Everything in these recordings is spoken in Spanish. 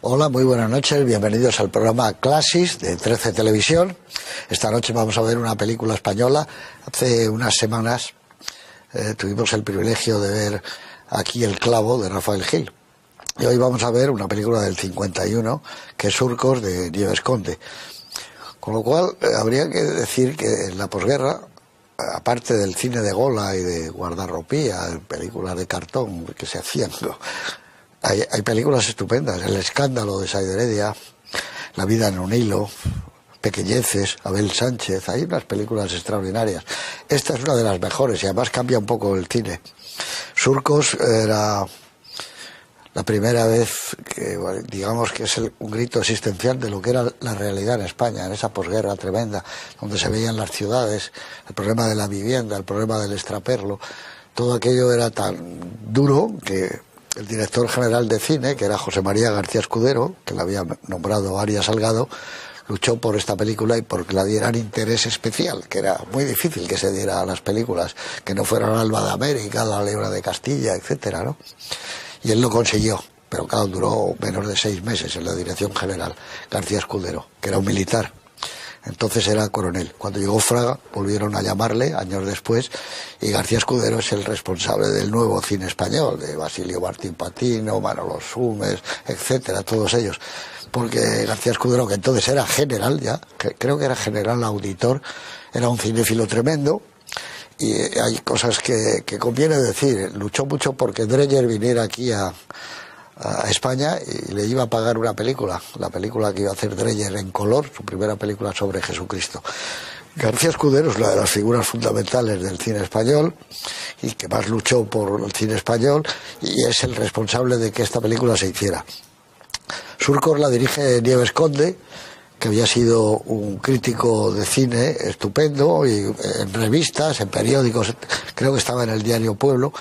Hola, muy buenas noches, bienvenidos al programa Clasis de 13 Televisión. Esta noche vamos a ver una película española. Hace unas semanas tuvimos el privilegio de ver Aquí el clavo de Rafael Gil. Y hoy vamos a ver una película del 51, que es Surcos, de Nieves Conde. Con lo cual, habría que decir que en la posguerra, aparte del cine de Gola y de guardarropía, películas de cartón que se hacían, ¿no? Hay películas estupendas. El escándalo de Said Heredia, La vida en un hilo, Pequeñeces, Abel Sánchez. Hay unas películas extraordinarias. Esta es una de las mejores y además cambia un poco el cine. Surcos era la primera vez que, bueno, digamos que es un grito existencial de lo que era la realidad en España, en esa posguerra tremenda, donde se veían las ciudades, el problema de la vivienda, el problema del extraperlo. Todo aquello era tan duro que el director general de cine, que era José María García Escudero, que le había nombrado Arias Salgado, luchó por esta película y porque la dieran interés especial, que era muy difícil que se diera a las películas, que no fueran Alba de América, La Lebra de Castilla, etcétera, ¿no? Y él lo consiguió, pero claro, duró menos de 6 meses en la dirección general, García Escudero, que era un militar. Entonces era coronel. Cuando llegó Fraga, volvieron a llamarle años después, y García Escudero es el responsable del nuevo cine español, de Basilio Martín Patino, Manolo Sumes, etcétera, todos ellos. Porque García Escudero, que entonces era general ya, creo que era general auditor, era un cinéfilo tremendo, y hay cosas que conviene decir. Luchó mucho porque Dreyer viniera aquí a España y le iba a pagar una película, la película que iba a hacer Dreyer en color, su primera película sobre Jesucristo. García Escudero es una de las figuras fundamentales del cine español y que más luchó por el cine español y es el responsable de que esta película se hiciera. Surcos la dirige Nieves Conde, que había sido un crítico de cine estupendo, y en revistas, en periódicos, creo que estaba en el diario Pueblo.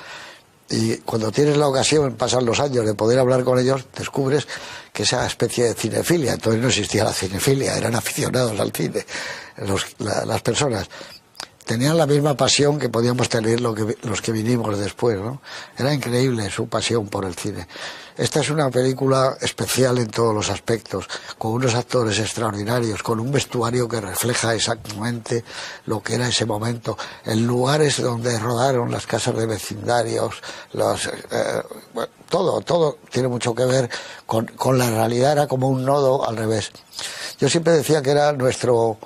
Y cuando tienes la ocasión, pasan los años, de poder hablar con ellos, descubres que esa especie de cinefilia, entonces no existía la cinefilia, eran aficionados al cine, las personas. Tenían la misma pasión que podíamos tener los que vinimos después, ¿no? Era increíble su pasión por el cine. Esta es una película especial en todos los aspectos, con unos actores extraordinarios, con un vestuario que refleja exactamente lo que era ese momento, en lugares donde rodaron las casas de vecindarios, todo tiene mucho que ver con la realidad. Era como un nodo al revés. Yo siempre decía que era nuestro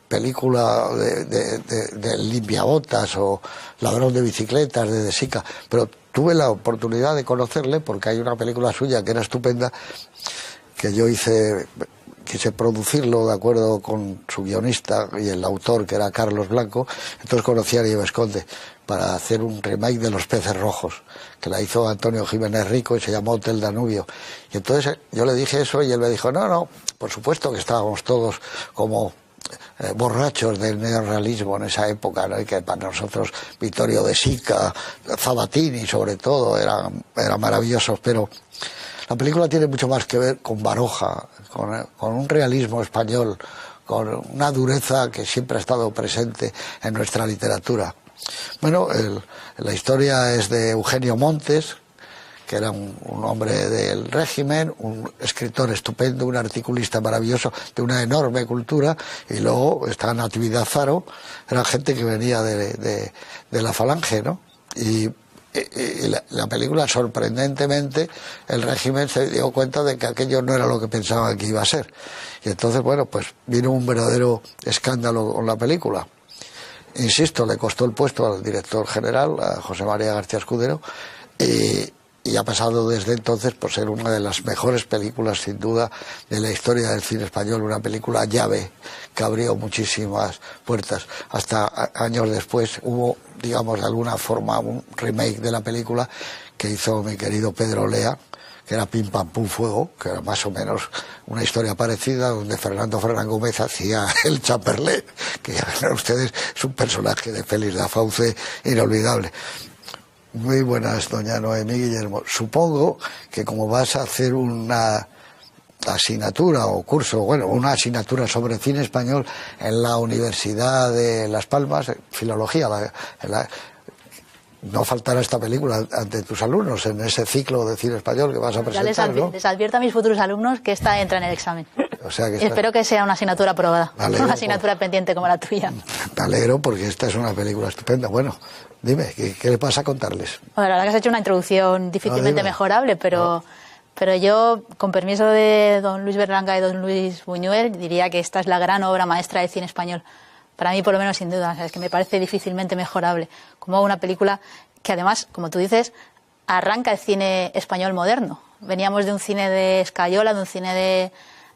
película de limpiabotas o Ladrón de bicicletas de Sica, pero tuve la oportunidad de conocerle porque hay una película suya que era estupenda, que yo quise producirlo de acuerdo con su guionista y el autor, que era Carlos Blanco. Entonces conocí a Nieves Conde para hacer un remake de Los peces rojos, que la hizo Antonio Jiménez Rico y se llamó Hotel Danubio. Y entonces yo le dije eso y él me dijo, no, por supuesto que estábamos todos como borrachos del neorrealismo en esa época, ¿no? Y que para nosotros Vittorio De Sica, Zavattini sobre todo eran maravillosos, pero la película tiene mucho más que ver con Baroja, con un realismo español, con una dureza que siempre ha estado presente en nuestra literatura. Bueno, la historia es de Eugenio Montes, que era un hombre del régimen, un escritor estupendo, un articulista maravilloso, de una enorme cultura, y luego está Natividad Zaro, era gente que venía de la Falange, ¿no? Y la película, sorprendentemente, el régimen se dio cuenta de que aquello no era lo que pensaban que iba a ser. Y entonces, bueno, pues vino un verdadero escándalo con la película. Insisto, le costó el puesto al director general, a José María García Escudero, y ha pasado desde entonces por ser una de las mejores películas, sin duda, de la historia del cine español, una película llave que abrió muchísimas puertas. Hasta años después hubo, digamos, de alguna forma, un remake de la película que hizo mi querido Pedro Lea, que era Pim Pam Pum Fuego, que era más o menos una historia parecida, donde Fernando Fernández Gómez hacía el Chamberlain, que ya ven ustedes, es un personaje de Félix da Fauce inolvidable. Muy buenas, doña Noemí Guillermo. Supongo que como vas a hacer una asignatura o curso, bueno, una asignatura sobre cine español en la Universidad de Las Palmas, filología, no faltará esta película ante tus alumnos en ese ciclo de cine español que vas a presentar, ya ¿no? les advierto a mis futuros alumnos que esta entra en el examen. O sea que espero que sea una asignatura aprobada, una asignatura pendiente como la tuya. Me alegro porque esta es una película estupenda. Bueno, dime, ¿qué le pasa a contarles? Bueno, la verdad que has hecho una introducción difícilmente mejorable, pero yo, con permiso de don Luis Berlanga y don Luis Buñuel, diría que esta es la gran obra maestra del cine español. Para mí, por lo menos, sin duda. O sea, es que me parece difícilmente mejorable. Como una película que, además, como tú dices, arranca el cine español moderno. Veníamos de un cine de escayola, de un cine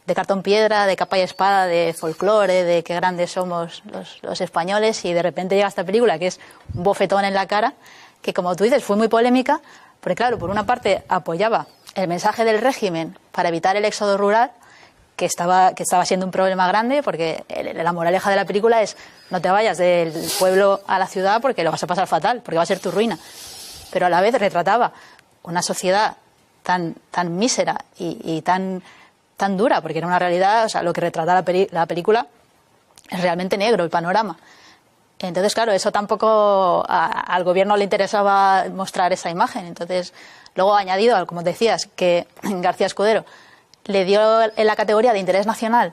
de cartón piedra, de capa y espada, de folclore, de qué grandes somos los españoles, y de repente llega esta película que es un bofetón en la cara, que, como tú dices, fue muy polémica, porque, claro, por una parte apoyaba el mensaje del régimen para evitar el éxodo rural, que estaba siendo un problema grande, porque la moraleja de la película es: no te vayas del pueblo a la ciudad porque lo vas a pasar fatal, porque va a ser tu ruina. Pero a la vez retrataba una sociedad tan mísera y tan dura, porque era una realidad. O sea, lo que retrata la película es realmente negro, el panorama. Entonces, claro, eso tampoco al gobierno le interesaba mostrar esa imagen. Entonces, luego añadido, como decías, que García Escudero le dio en la categoría de interés nacional,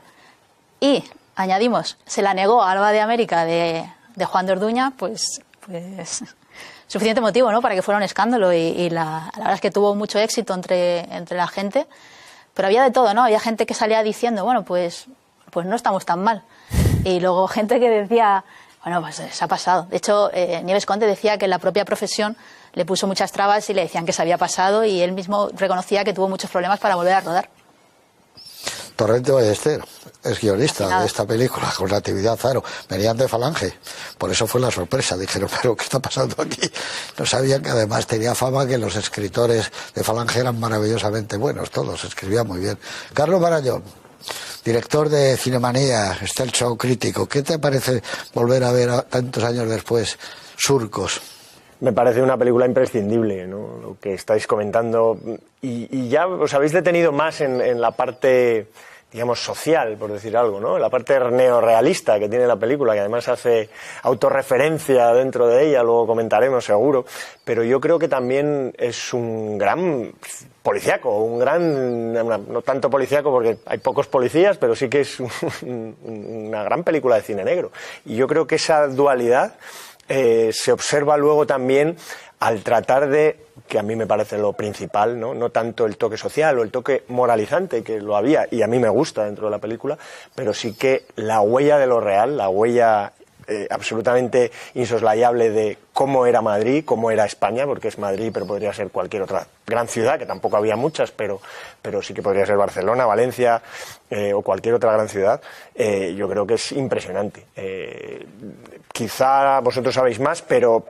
y añadimos, se la negó a Alba de América de Juan de Orduña, pues suficiente motivo, ¿no?, para que fuera un escándalo, y la verdad es que tuvo mucho éxito entre la gente. Pero había de todo, ¿no? Había gente que salía diciendo, bueno, pues no estamos tan mal. Y luego gente que decía, bueno, pues se ha pasado. De hecho, Nieves Conde decía que la propia profesión le puso muchas trabas y le decían que se había pasado, y él mismo reconocía que tuvo muchos problemas para volver a rodar. Torrente Ballester es guionista de esta película, con Natividad Zaro. Venían de Falange, por eso fue la sorpresa. Dijeron, ¿pero qué está pasando aquí? No sabían que además tenía fama que los escritores de Falange eran maravillosamente buenos, todos escribían muy bien. Carlos Marañón, director de Cinemanía, está el show crítico. ¿Qué te parece volver a ver tantos años después Surcos? Me parece una película imprescindible, ¿no?, lo que estáis comentando, y ya os habéis detenido más en la parte, digamos, social, por decir algo, ¿no?, la parte neorrealista que tiene la película, que además hace autorreferencia dentro de ella, luego comentaremos seguro, pero yo creo que también es un gran policíaco, no tanto policíaco porque hay pocos policías, pero sí que es una gran película de cine negro, y yo creo que esa dualidad se observa luego también al tratar de, que a mí me parece lo principal, no tanto el toque social o el toque moralizante, que lo había y a mí me gusta dentro de la película, pero sí que la huella de lo real, la huella absolutamente insoslayable de cómo era Madrid, cómo era España, porque es Madrid, pero podría ser cualquier otra gran ciudad, que tampoco había muchas, pero sí que podría ser Barcelona, Valencia o cualquier otra gran ciudad. Yo creo que es impresionante. Quizá vosotros sabéis más, pero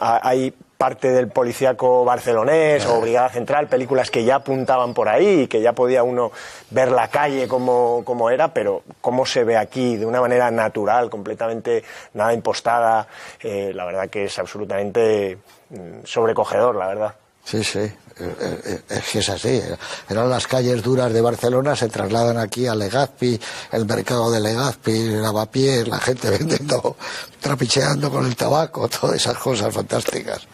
hay parte del policíaco barcelonés o Brigada Central, películas que ya apuntaban por ahí y que ya podía uno ver la calle como era, pero cómo se ve aquí de una manera natural, completamente nada impostada, la verdad que es absolutamente sobrecogedor, la verdad. Sí, es que es así. Eran las calles duras de Barcelona, se trasladan aquí a Legazpi, el mercado de Legazpi, Lavapiés, la gente vendiendo, trapicheando con el tabaco, todas esas cosas fantásticas.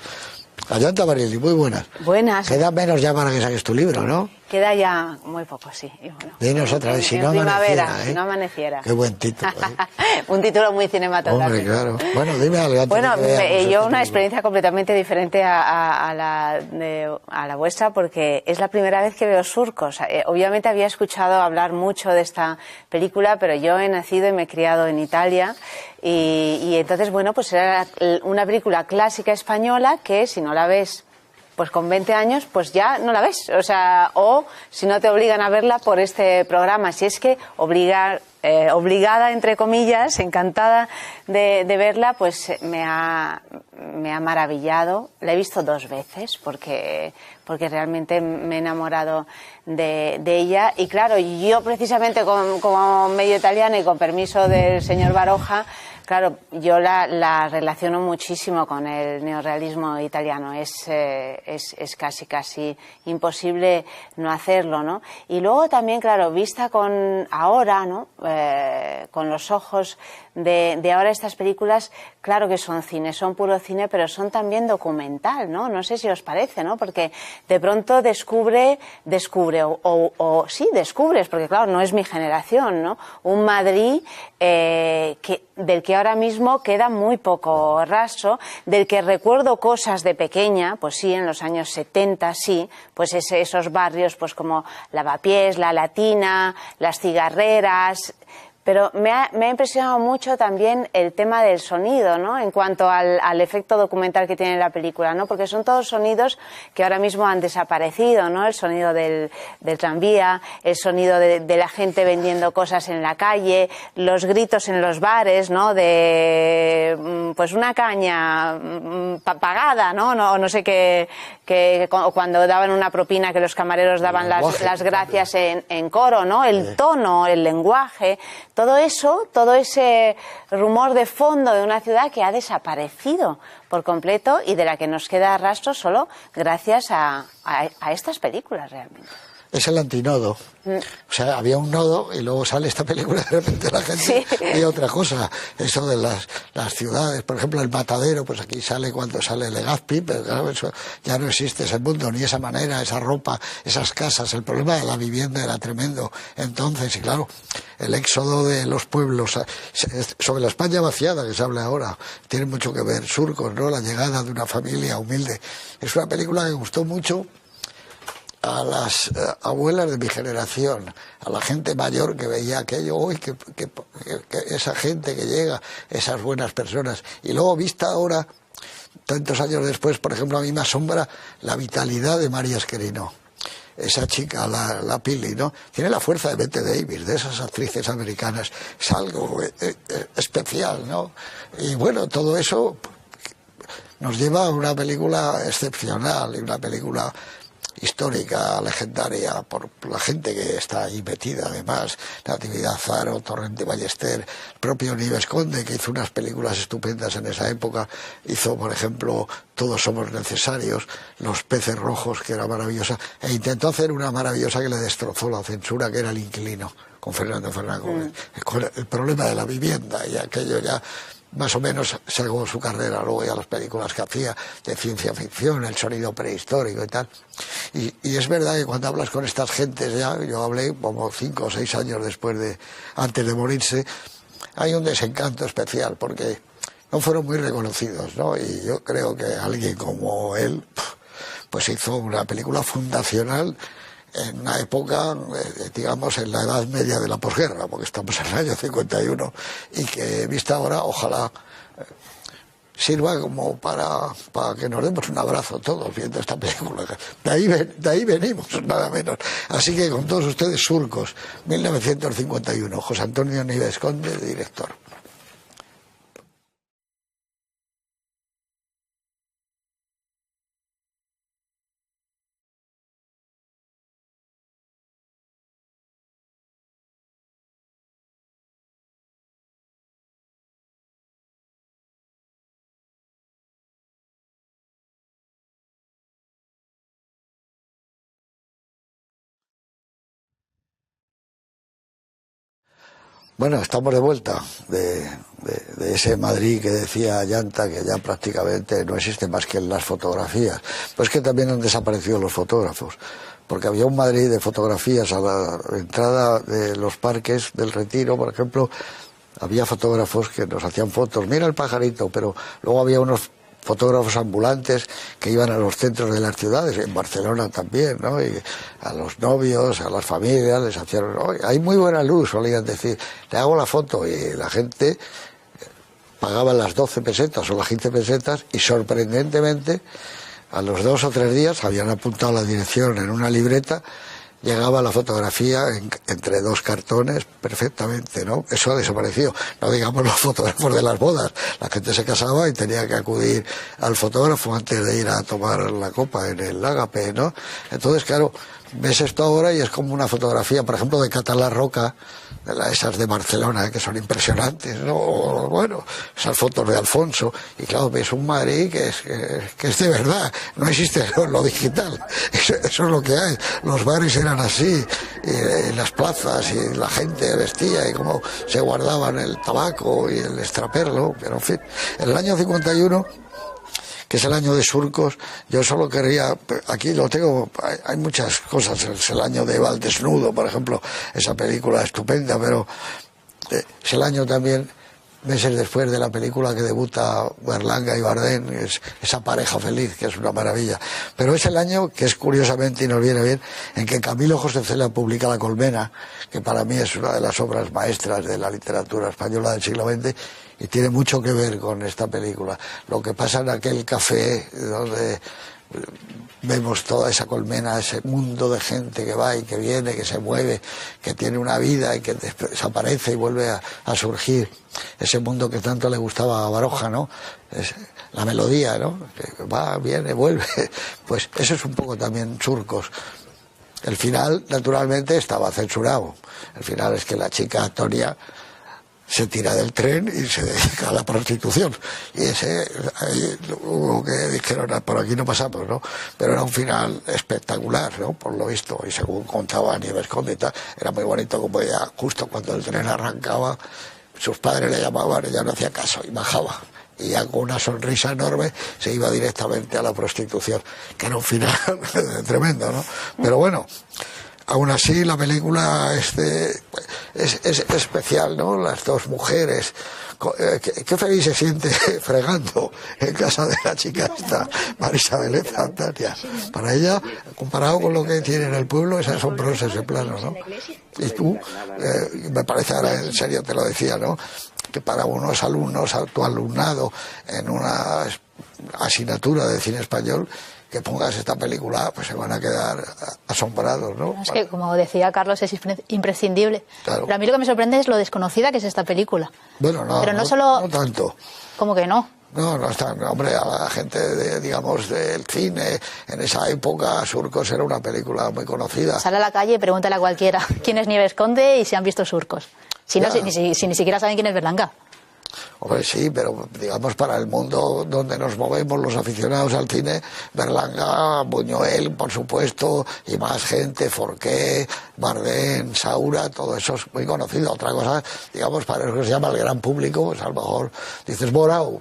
Ayanta Barili, muy buenas. Buenas. Queda menos ya para que saques tu libro, ¿no? Queda ya muy poco, sí. Y bueno, dinos otra vez, si no primavera, amaneciera, si no amaneciera. Qué buen título. Un título muy cinematográfico. Hombre, claro. Bueno, dime algo. Bueno, yo una experiencia completamente diferente a la vuestra, porque es la primera vez que veo Surcos. Obviamente había escuchado hablar mucho de esta película, pero yo he nacido y me he criado en Italia. Y entonces, bueno, pues era una película clásica española que, si no la ves pues con 20 años, pues ya no la ves. O sea, o si no te obligan a verla por este programa. Si es que obligada, entre comillas, encantada de verla, pues me ha maravillado. La he visto 2 veces porque realmente me he enamorado de ella. Y claro, yo precisamente como medio italiana y con permiso del señor Baroja, claro, yo la relaciono muchísimo con el neorrealismo italiano. Es casi imposible no hacerlo, ¿no? Y luego también, claro, vista ahora, ¿no? con los ojos de ahora estas películas, claro que son cine, son puro cine, pero son también documental, ¿no? No sé si os parece, ¿no? Porque de pronto descubres, porque claro, no es mi generación, ¿no? Un Madrid del que ahora mismo queda muy poco rastro, del que recuerdo cosas de pequeña, pues sí, en los años 70, sí, pues esos barrios pues como Lavapiés, La Latina, Las Cigarreras. Pero me ha impresionado mucho también el tema del sonido, ¿no? En cuanto al efecto documental que tiene la película, ¿no? Porque son todos sonidos que ahora mismo han desaparecido, ¿no? El sonido del tranvía, el sonido de la gente vendiendo cosas en la calle, los gritos en los bares, ¿no? De pues una caña pagada, ¿no? No sé qué, cuando daban una propina que los camareros daban las gracias en coro, ¿no? El tono, el lenguaje. Todo eso, todo ese rumor de fondo de una ciudad que ha desaparecido por completo y de la que nos queda rastro solo gracias a estas películas realmente. Es el antinodo. O sea, había un nodo y luego sale esta película y de repente la gente ve otra cosa. Eso de las ciudades, por ejemplo, el Matadero, pues aquí sale cuando sale Legazpi, pero claro, eso ya no existe ese mundo, ni esa manera, esa ropa, esas casas. El problema de la vivienda era tremendo entonces, y claro, el éxodo de los pueblos sobre la España vaciada que se habla ahora, tiene mucho que ver. Surcos, ¿no? La llegada de una familia humilde. Es una película que gustó mucho a las abuelas de mi generación, a la gente mayor que veía aquello, uy, que esa gente que llega, esas buenas personas. Y luego vista ahora, tantos años después, por ejemplo, a mí me asombra la vitalidad de María Esquerino. Esa chica, la Pili, ¿no? Tiene la fuerza de Bette Davis, de esas actrices americanas. Es algo especial, ¿no? Y bueno, todo eso nos lleva a una película excepcional y una película histórica, legendaria, por la gente que está ahí metida, además, Natividad Zaro, Torrente Ballester, el propio Nieves Conde, que hizo unas películas estupendas en esa época, hizo, por ejemplo, Todos somos necesarios, Los peces rojos, que era maravillosa, e intentó hacer una maravillosa que le destrozó la censura, que era El inquilino, con Fernando Fernández, con el problema de la vivienda, y aquello ya más o menos salvó su carrera. Luego ya las películas que hacía de ciencia ficción, el sonido prehistórico y tal. Y es verdad que cuando hablas con estas gentes, ya yo hablé como 5 o 6 años antes de morirse, hay un desencanto especial porque no fueron muy reconocidos, ¿no? Y yo creo que alguien como él pues hizo una película fundacional en una época, digamos, en la edad media de la posguerra, porque estamos en el año 51, y que, vista ahora, ojalá sirva como para que nos demos un abrazo todos viendo esta película. De ahí venimos, nada menos. Así que con todos ustedes, Surcos, 1951, José Antonio Nieves Conde, director. Bueno, estamos de vuelta de ese Madrid que decía Llanta, que ya prácticamente no existe más que en las fotografías. Pues que también han desaparecido los fotógrafos, porque había un Madrid de fotografías a la entrada de los parques del Retiro, por ejemplo, había fotógrafos que nos hacían fotos, mira el pajarito, pero luego había unos fotógrafos ambulantes que iban a los centros de las ciudades, en Barcelona también, ¿no? Y a los novios, a las familias, les hacían, hay muy buena luz, solían decir, le hago la foto, y la gente pagaba las 12 pesetas o las 15 pesetas, y sorprendentemente, a los 2 o 3 días habían apuntado la dirección en una libreta, llegaba la fotografía entre 2 cartones perfectamente, ¿no? Eso ha desaparecido. No digamos los fotógrafos de las bodas. La gente se casaba y tenía que acudir al fotógrafo antes de ir a tomar la copa en el Ágape, ¿no? Entonces, claro, ves esto ahora y es como una fotografía, por ejemplo, de Catalá Roca, esas de Barcelona, que son impresionantes, ¿no? O, bueno, esas fotos de Alfonso, y claro, ves un Madrid que es de verdad, no existe lo digital, eso es lo que hay. Los bares eran así, y las plazas, y la gente vestía, y cómo se guardaban el tabaco y el extraperlo, pero en fin. En el año 51, que es el año de Surcos, yo solo quería, aquí lo tengo, hay muchas cosas, es el año de Eva al desnudo, por ejemplo, esa película estupenda, pero es el año también, meses después de la película que debuta Berlanga y Bardem, esa pareja feliz, que es una maravilla. Pero es el año que es curiosamente, y nos viene bien, en que Camilo José Cela publica La Colmena, que para mí es una de las obras maestras de la literatura española del siglo XX, y tiene mucho que ver con esta película. Lo que pasa en aquel café donde vemos toda esa colmena, ese mundo de gente que va y que viene, que se mueve, que tiene una vida y que desaparece y vuelve a surgir. Ese mundo que tanto le gustaba a Baroja, ¿no? Es la melodía, ¿no? Que va, viene, vuelve. Pues eso es un poco también Surcos. El final, naturalmente, estaba censurado. El final es que la chica Antonia se tira del tren y se dedica a la prostitución. Y ese, ahí hubo que dijeron, por aquí no pasamos, ¿no? Pero era un final espectacular, ¿no? Por lo visto, y según contaba Nieves Conde y tal, era muy bonito como ella, justo cuando el tren arrancaba, sus padres le llamaban, ella no hacía caso y bajaba. Y ya con una sonrisa enorme se iba directamente a la prostitución, que era un final tremendo, ¿no? Pero bueno, aún así la película es especial, ¿no? Las dos mujeres, qué feliz se siente fregando en casa de la chica esta, Marisabeleza Antaria. Para ella, comparado con lo que tiene en el pueblo, es asombroso ese plano, ¿no? Y tú, me parece, ahora en serio te lo decía, ¿no? Que para unos alumnos, tu alumnado, en una asignatura de cine español, que pongas esta película, pues se van a quedar asombrados, ¿no? Es que, como decía Carlos, es imprescindible. Claro. Pero a mí lo que me sorprende es lo desconocida que es esta película. Bueno, no, pero no solo... no tanto. ¿Cómo que no? No está, hombre, a la gente, digamos, del cine, en esa época, Surcos era una película muy conocida. Sale a la calle y pregúntale a cualquiera quién es Nieves Conde y si han visto Surcos. Si no, si ni siquiera saben quién es Berlanga. Hombre, sí, pero digamos para el mundo donde nos movemos los aficionados al cine, Berlanga, Buñuel, por supuesto, y más gente, Forqué, Bardem, Saura, todo eso es muy conocido. Otra cosa, digamos, para lo que se llama el gran público, pues a lo mejor dices Borau,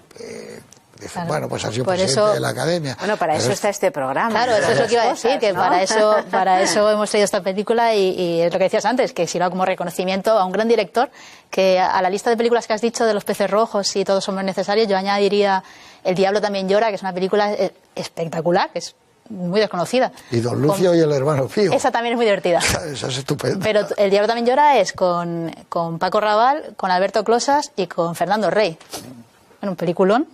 dices, claro, bueno, pues ha sido presidente de la Academia. Bueno, para eso está este programa. Claro, eso es lo que iba a decir, que ¿no? para eso hemos traído esta película y es lo que decías antes, que sirva como reconocimiento a un gran director, que a la lista de películas que has dicho de Los peces rojos y Todos somos necesarios, yo añadiría El diablo también llora, que es una película espectacular, que es muy desconocida. Y Don Lucio y el hermano Pío. Esa también es muy divertida. Esa es estupenda. Pero El diablo también llora es con Paco Raval, con Alberto Closas y con Fernando Rey. Bueno, un peliculón.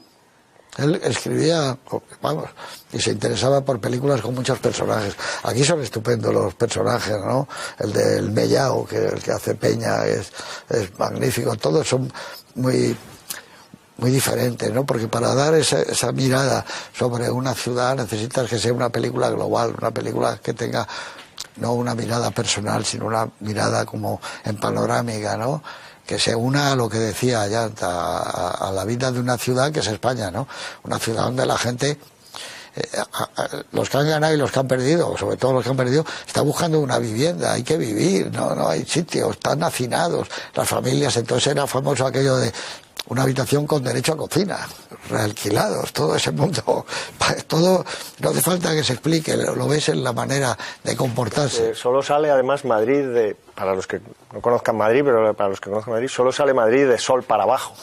Él escribía, vamos, y se interesaba por películas con muchos personajes. Aquí son estupendos los personajes, ¿no? El del Mellao, que el que hace Peña, es magnífico. Todos son muy diferentes, ¿no? Porque para dar esa mirada sobre una ciudad necesitas que sea una película global, una película que tenga no una mirada personal, sino una mirada como en panorámica, ¿no? Que se una a lo que decía Ayanta, a la vida de una ciudad que es España, ¿no? Una ciudad donde la gente, los que han ganado y los que han perdido, sobre todo los que han perdido, están buscando una vivienda, hay que vivir, no hay sitios, están hacinados, las familias, entonces era famoso aquello de una habitación con derecho a cocina, realquilados, todo ese mundo, todo, no hace falta que se explique, lo ves en la manera de comportarse. Solo sale además Madrid, para los que no conozcan Madrid, pero para los que conozcan Madrid, solo sale Madrid de sol para abajo,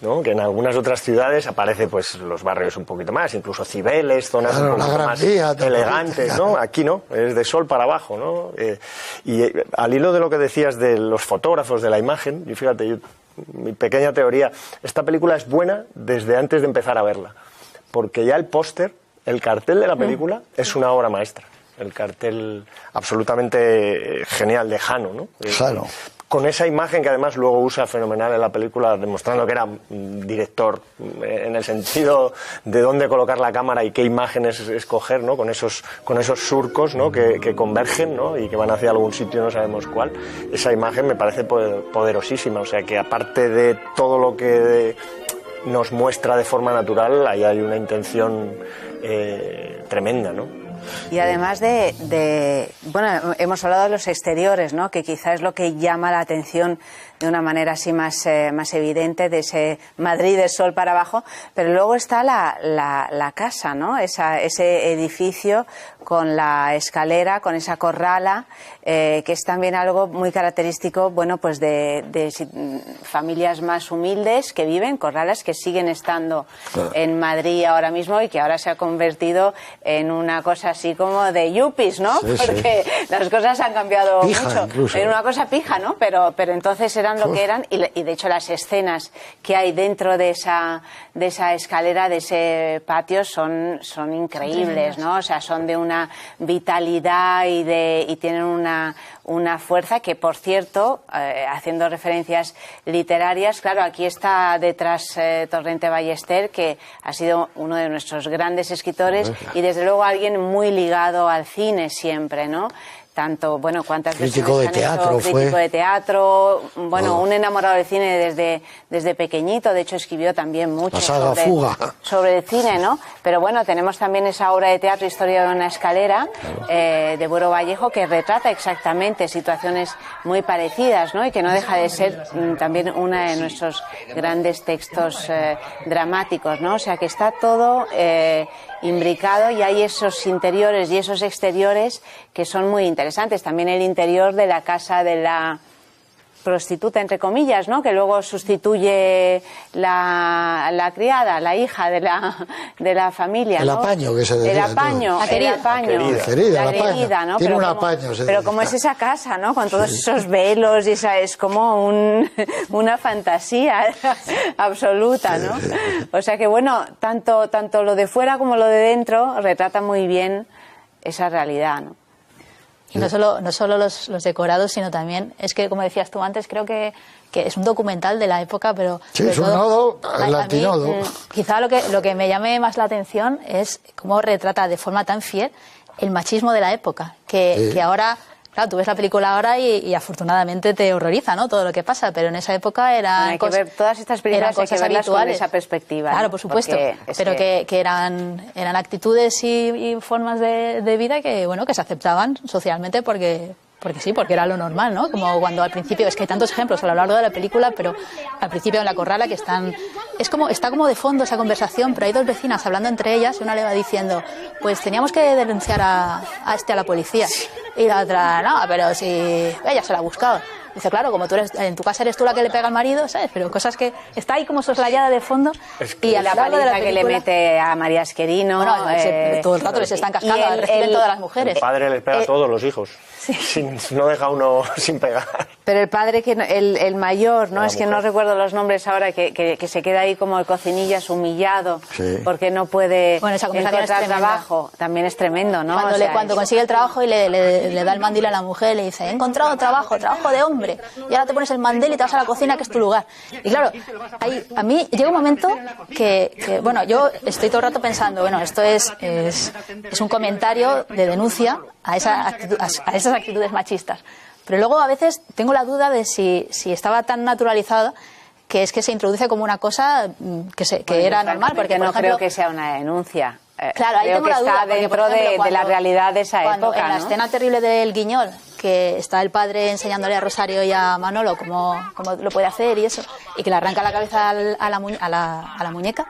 ¿no? Que en algunas otras ciudades aparece pues los barrios un poquito más, incluso Cibeles, zonas un poco más elegantes, ¿no? Aquí no, es de sol para abajo, ¿no? Y al hilo de lo que decías de los fotógrafos de la imagen, y fíjate, mi pequeña teoría, esta película es buena desde antes de empezar a verla, porque ya el póster, el cartel de la película es una obra maestra, el cartel absolutamente genial de Jano, ¿no? Jano. con esa imagen que además luego usa fenomenal en la película, demostrando que era director en el sentido de dónde colocar la cámara y qué imágenes escoger, ¿no? Con esos surcos, ¿no? que convergen, ¿no? Y que van hacia algún sitio, no sabemos cuál. Esa imagen me parece poderosísima, o sea que aparte de todo lo que nos muestra de forma natural, ahí hay una intención tremenda, ¿no? Y además bueno, hemos hablado de los exteriores, ¿no? Que quizá es lo que llama la atención de una manera así más evidente, de ese Madrid de sol para abajo, pero luego está la casa, ¿no? Ese edificio con la escalera, con esa corrala, que es también algo muy característico, bueno, pues de familias más humildes que viven, corralas que siguen estando en Madrid ahora mismo y que ahora se ha convertido en una cosa así como de yuppies, ¿no? Sí, porque las cosas han cambiado pija, mucho. Incluso. En una cosa pija, ¿no? Pero entonces eran lo que eran y de hecho las escenas que hay dentro de esa escalera, de ese patio son increíbles, ¿no? O sea, son de una vitalidad y tienen una fuerza que, por cierto, haciendo referencias literarias, claro, aquí está detrás Torrente Ballester, que ha sido uno de nuestros grandes escritores y desde luego alguien muy ligado al cine siempre, ¿no? Tanto, bueno, cuántas crítico de teatro fue. Crítico de teatro, bueno, un enamorado del cine desde pequeñito, de hecho escribió también mucho la saga Fuga sobre el cine, ¿no? Pero bueno, tenemos también esa obra de teatro, Historia de una escalera, de Buero Vallejo, que retrata exactamente situaciones muy parecidas, ¿no? Y que no deja de ser también uno de nuestros grandes textos dramáticos, ¿no? O sea, que está todo imbricado y hay esos interiores y esos exteriores que son muy interesantes. También el interior de la casa de la prostituta, entre comillas, ¿no? Que luego sustituye la criada, la hija de la familia, el ¿no? apaño que se decía. El apaño, la querida. La querida, ¿no? Tiene pero un como, apaño. pero como es esa casa, ¿no? Con todos esos velos y esa es como una fantasía absoluta, ¿no? O sea que bueno, tanto lo de fuera como lo de dentro retrata muy bien esa realidad, ¿no? Y no solo los decorados, sino también, es que como decías tú antes, creo que es un documental de la época, pero... Sí, es un nodo, el antinodo. Quizá lo que me llame más la atención es cómo retrata de forma tan fiel el machismo de la época, que ahora... Claro, tú ves la película ahora y afortunadamente te horroriza, ¿no? Todo lo que pasa, pero en esa época hay que ver todas estas películas, hay que verlas con esa perspectiva. Claro, ¿no? por supuesto, pero que eran actitudes y formas de vida que, bueno, que se aceptaban socialmente porque sí, porque era lo normal, ¿no? Como cuando al principio, es que hay tantos ejemplos a lo largo de la película, pero al principio en la corrala que está como de fondo esa conversación, pero hay dos vecinas hablando entre ellas y una le va diciendo, pues teníamos que denunciar a la policía. Y la otra, no, pero si ella se la ha buscado. Dice, claro, como tú en tu casa eres tú la que le pega al marido, ¿sabes? Pero cosas que está ahí como soslayada de fondo. Y a la paliza que le mete a María Esquerino. Bueno, todo el rato les están cascando, reciben todas las mujeres. El padre les pega a todos los hijos. Sí. No deja uno sin pegar. Pero el padre, el mayor, ¿no? Es que no recuerdo los nombres ahora, que se queda ahí como el cocinillas humillado, porque no puede encontrar trabajo. También es tremendo, ¿no? Cuando consigue el trabajo y le da el mandil a la mujer, le dice, he encontrado trabajo de hombre, y ahora te pones el mandil y te vas a la cocina, que es tu lugar. Y claro, a mí llega un momento que bueno, yo estoy todo el rato pensando, bueno, esto es un comentario de denuncia a esas actitudes machistas. Pero luego a veces tengo la duda de si estaba tan naturalizada que es que se introduce como una cosa que era normal. Porque, no por ejemplo, creo que sea una denuncia. Claro, ahí creo tengo que la duda, está porque, dentro por ejemplo, de la realidad de esa época, en la escena terrible del Guiñol, que está el padre enseñándole a Rosario y a Manolo cómo lo puede hacer y eso, y que le arranca la cabeza a la muñeca,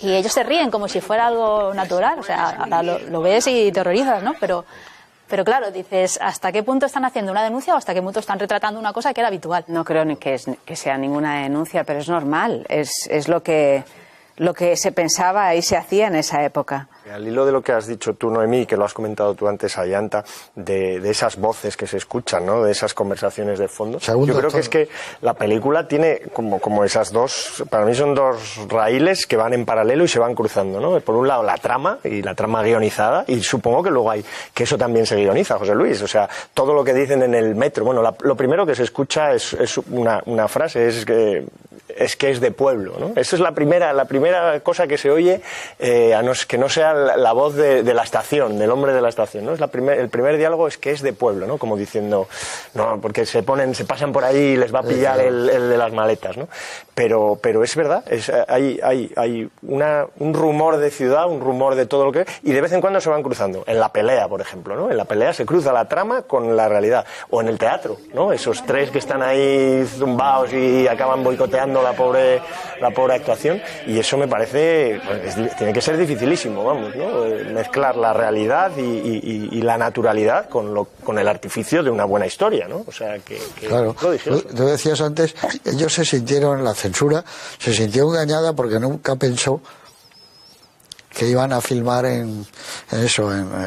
y ellos se ríen como si fuera algo natural. O sea, ahora lo ves y te horrorizas, ¿no? Pero claro, dices, ¿hasta qué punto están haciendo una denuncia o hasta qué punto están retratando una cosa que era habitual? No creo ni que sea ninguna denuncia, pero es normal, es lo que lo que se pensaba y se hacía en esa época. Al hilo de lo que has dicho tú, Noemí, que lo has comentado tú antes, Ayanta, de esas voces que se escuchan, ¿no? De esas conversaciones de fondo. Yo creo que es que la película tiene como esas dos, para mí son dos raíles que van en paralelo y se van cruzando, ¿no? Por un lado la trama, y la trama guionizada, y supongo que luego hay, que eso también se guioniza, José Luis, o sea, todo lo que dicen en el metro. Bueno, lo primero que se escucha es una frase, es que es de pueblo, ¿no? Esa es la primera cosa que se oye, que no sea la voz de la estación, del hombre de la estación, ¿no? El primer diálogo es que es de pueblo, ¿no? Como diciendo, no, porque se pasan por ahí y les va a pillar el de las maletas, ¿no? Pero es verdad, hay un rumor de ciudad, un rumor de todo lo que... Y de vez en cuando se van cruzando. En la pelea, por ejemplo, ¿no? En la pelea se cruza la trama con la realidad. O en el teatro, ¿no? Esos tres que están ahí zumbaos y acaban boicoteando la pobre actuación. Y eso me parece... tiene que ser dificilísimo, vamos, ¿no? Mezclar la realidad y la naturalidad con el artificio de una buena historia, ¿no? O sea, que claro, tú decías antes, ellos se sintieron, la censura se sintió engañada porque nunca pensó que iban a filmar en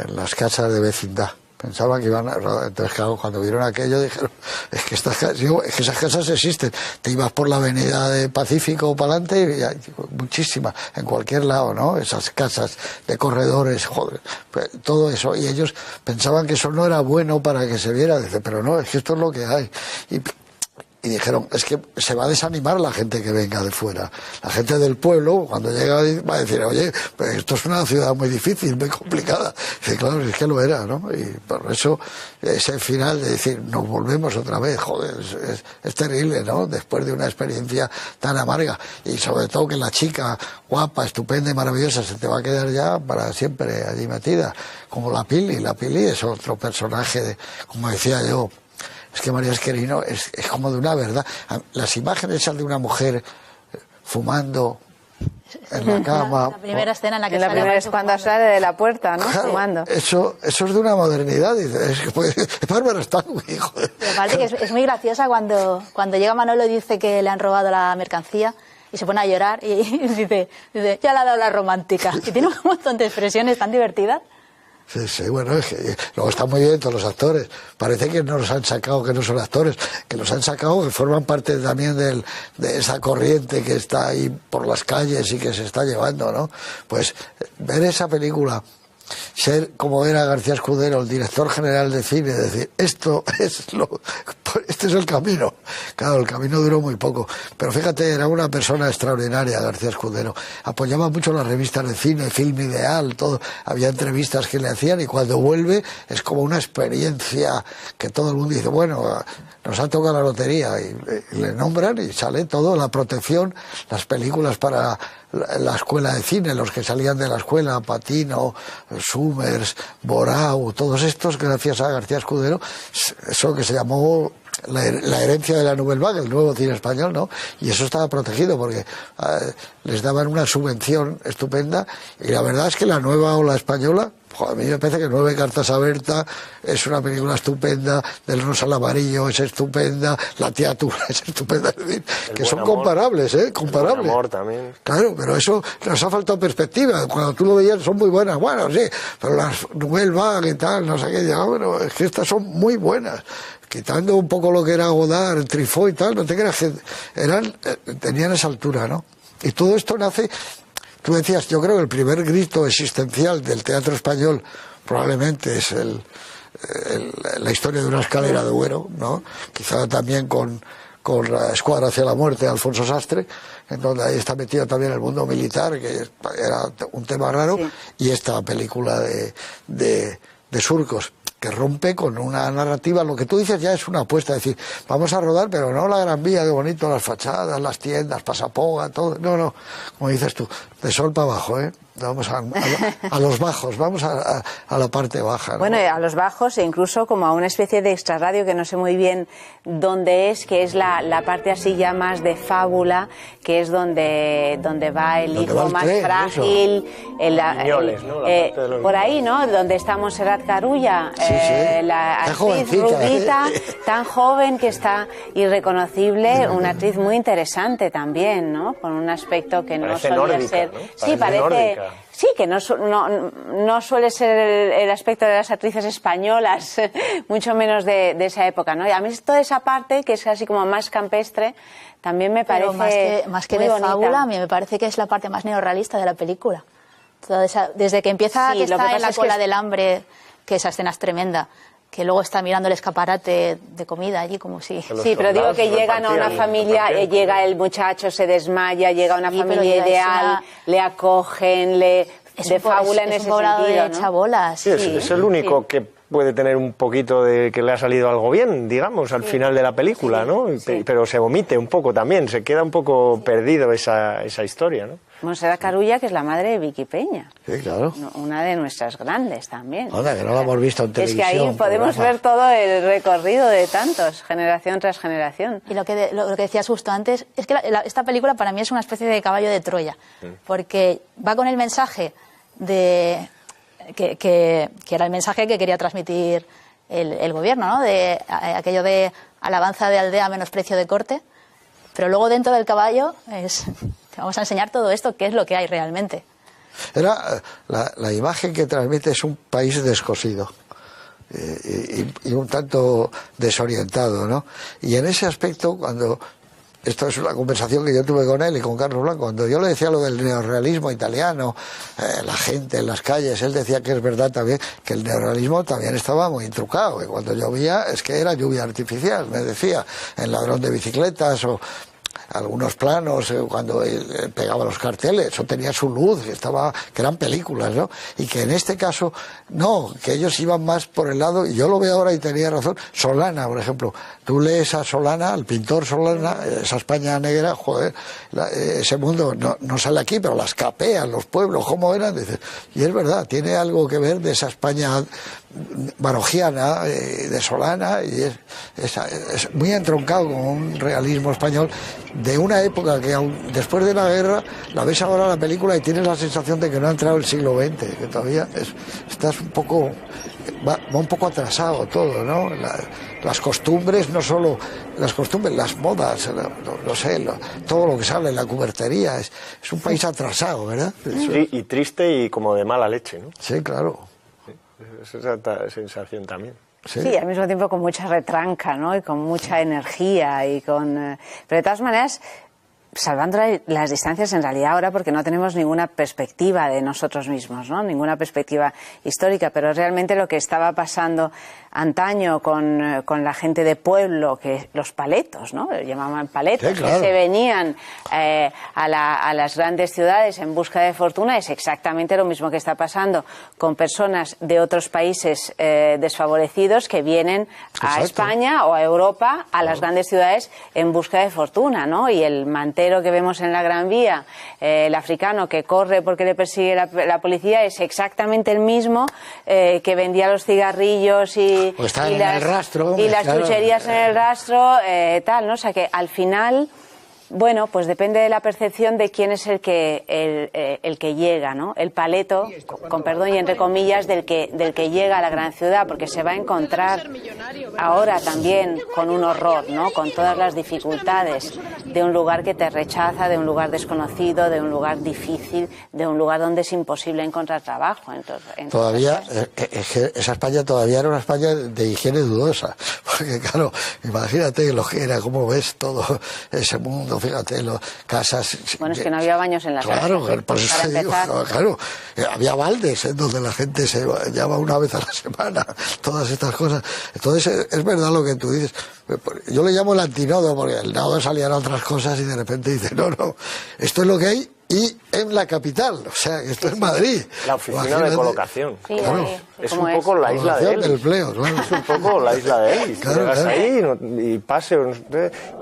las casas de vecindad. Pensaban que iban a... Entonces, claro, cuando vieron aquello dijeron, es que esas casas existen. Te ibas por la avenida de Pacífico para adelante y hay muchísimas, en cualquier lado, ¿no? Esas casas de corredores, joder, todo eso. Y ellos pensaban que eso no era bueno para que se viera. Dice, pero no, es que esto es lo que hay. Y dijeron, es que se va a desanimar la gente que venga de fuera. La gente del pueblo, cuando llega, va a decir, oye, pues esto es una ciudad muy difícil, muy complicada. Y dice, claro, es que lo era, ¿no? Y por eso, ese final de decir, nos volvemos otra vez, joder, es terrible, ¿no? Después de una experiencia tan amarga. Y sobre todo que la chica, guapa, estupenda y maravillosa, se te va a quedar ya para siempre allí metida. Como la Pili. La Pili es otro personaje, como decía yo, es que María Esquerino es como de una verdad. Las imágenes esas de una mujer fumando en la cama. La primera escena en la que la primera es cuando sale de la puerta, ¿no? Claro, fumando. Eso es de una modernidad. Es Bárbara Stanwyck, joder. Me parece que es muy graciosa cuando llega Manolo y dice que le han robado la mercancía y se pone a llorar y dice, ya le ha dado la romántica. Y tiene un montón de expresiones tan divertidas. Sí, bueno, es que luego están muy bien todos los actores. Parece que no los han sacado, que no son actores, que los han sacado, que forman parte también de esa corriente que está ahí por las calles y que se está llevando, ¿no? Pues ver esa película, ser como era García Escudero, el director general de cine, decir, este es el camino. Claro, el camino duró muy poco, pero fíjate, era una persona extraordinaria García Escudero, apoyaba mucho las revistas de cine, Film Ideal, todo, había entrevistas que le hacían y cuando vuelve es como una experiencia que todo el mundo dice, bueno, nos ha tocado la lotería y le nombran y sale todo, la protección, las películas para la escuela de cine, los que salían de la escuela, Patino, Summers, Borau, todos estos, gracias a García Escudero, eso que se llamó la herencia de la Nouvelle Vague, el nuevo cine español, ¿no? Y eso estaba protegido porque les daban una subvención estupenda y la verdad es que la nueva ola española, a mí me parece que 9 cartas a Berta es una película estupenda, Del rosa al amarillo es estupenda, La tía Tula es estupenda, es decir, que son comparables, comparables. El buen amor también. Claro, pero eso nos ha faltado perspectiva. Cuando tú lo veías son muy buenas, bueno, sí, pero las Nouvelle Vague y tal, no sé qué, ya, bueno, es que estas son muy buenas. Quitando un poco lo que era Godard, Truffaut y tal, no te creas que tenían esa altura, ¿no? Y todo esto nace, tú decías, yo creo que el primer grito existencial del teatro español probablemente es la historia de una escalera de Duero, ¿no? Quizá también con la Escuadra hacia la muerte de Alfonso Sastre, en donde ahí está metido también el mundo militar, que era un tema raro, sí. Y esta película de Surcos, que rompe con una narrativa, lo que tú dices ya es una apuesta, es decir, vamos a rodar, pero no la Gran Vía, de bonito, las fachadas, las tiendas, Pasapoga, todo, no, como dices tú, de sol para abajo, Vamos a los bajos, vamos a la parte baja, ¿no? Bueno, a los bajos e incluso como a una especie de extrarradio que no sé muy bien dónde es, que es la parte así ya más de fábula, que es donde va el hijo más frágil, por ahí, ¿no? Donde está Montserrat Carulla, la actriz rubita, tan joven que está irreconocible, una actriz muy interesante también, ¿no? Con un aspecto que no solía ser... ¿no? Sí, parece... Sí, que no suele ser el aspecto de las actrices españolas, mucho menos de esa época, ¿no? Y a mí toda esa parte, que es así como más campestre, también me parece más que de bonita. fábula, a mí me parece que es la parte más neorrealista de la película. Desde que empieza, que está en la cola del hambre, que esa escena es tremenda, que luego está mirando el escaparate de comida allí como si... Sí, pero digo que llegan a una familia, llega el muchacho, se desmaya, llega a una familia ideal, le acogen, de fábula en ese sentido, de chabolas. Sí, es el único que puede tener un poquito de que le ha salido algo bien, digamos, al final de la película, ¿no? Pero se omite un poco también, se queda un poco perdido esa historia, ¿no? Montserrat Carulla, que es la madre de Vicky Peña. Sí, claro. Una de nuestras grandes también. Oiga, que no la hemos visto en televisión. Es que ahí podemos ver todo el recorrido de tantos, generación tras generación. Y lo que decías justo antes, es que esta película para mí es una especie de caballo de Troya, porque va con el mensaje de... Que era el mensaje que quería transmitir el gobierno, ¿no? De aquello de alabanza de aldea menos precio de corte, pero luego dentro del caballo te vamos a enseñar todo esto, qué es lo que hay realmente. La imagen que transmite es un país descosido y un tanto desorientado, ¿no? Y en ese aspecto, cuando... Esto es una conversación que yo tuve con él y con Carlos Blanco. Cuando yo le decía lo del neorrealismo italiano, la gente en las calles, él decía que es verdad también que el neorrealismo también estaba muy trucado. Y cuando llovía, es que era lluvia artificial, me decía, en Ladrón de bicicletas o algunos planos, cuando él pegaba los carteles, eso tenía su luz, que eran películas, ¿no? Y que en este caso, no, que ellos iban más por el lado, y yo lo veo ahora y tenía razón, Solana, por ejemplo, tú lees a Solana, al pintor Solana, esa España negra, joder, ese mundo no sale aquí, pero las capeas, los pueblos, cómo eran, dices, y es verdad, tiene algo que ver de esa España barogiana, de Solana, y es muy entroncado con un realismo español de una época que aún después de la guerra la ves ahora la película y tienes la sensación de que no ha entrado el siglo XX, que todavía estás un poco, va un poco atrasado todo, ¿no? Las costumbres, no solo las costumbres, las modas, no sé, todo lo que sale, la cubertería, es un país atrasado, ¿verdad? Sí, y triste y como de mala leche, ¿no? Sí, claro. Es esa sensación también. Sí, al mismo tiempo con mucha retranca, ¿no? Y con mucha energía y con... Pero de todas maneras, salvando las distancias en realidad ahora, porque no tenemos ninguna perspectiva de nosotros mismos, ¿no? Ninguna perspectiva histórica, pero realmente lo que estaba pasando antaño con la gente de pueblo, que los paletos, ¿no? Lo llamaban paletos, sí, claro, que se venían a las grandes ciudades en busca de fortuna, es exactamente lo mismo que está pasando con personas de otros países desfavorecidos que vienen a España o a Europa, a las grandes ciudades en busca de fortuna, ¿no? Y el mantero que vemos en la Gran Vía, el africano que corre porque le persigue la policía, es exactamente el mismo que vendía los cigarrillos y las chucherías en el rastro, tal, ¿no? O sea que al final, bueno, pues depende de la percepción de quién es el que llega, ¿no? El paleto, con perdón y entre comillas, del que llega a la gran ciudad, porque se va a encontrar ahora también con un horror, ¿no? Con todas las dificultades de un lugar que te rechaza, de un lugar desconocido, de un lugar difícil, de un lugar donde es imposible encontrar trabajo. Todavía, esa España todavía era una España de higiene dudosa, porque claro, imagínate lo que era, cómo ves todo ese mundo. Fíjate, casas... Bueno, es que no había baños en las casas. Claro, por eso digo, claro, había baldes donde la gente se bañaba una vez a la semana, todas estas cosas. Entonces, es verdad lo que tú dices. Yo le llamo el antinodo, porque el nodo salían otras cosas y de repente dice, no, esto es lo que hay y en la capital, o sea, esto es Madrid. La oficina Imagínate. de colocación. Sí, Claro. Es un poco la isla de Colocación del Ellis. empleo, claro. Es un poco la isla de Ellis. Claro, Llegas claro. ahí y paseos,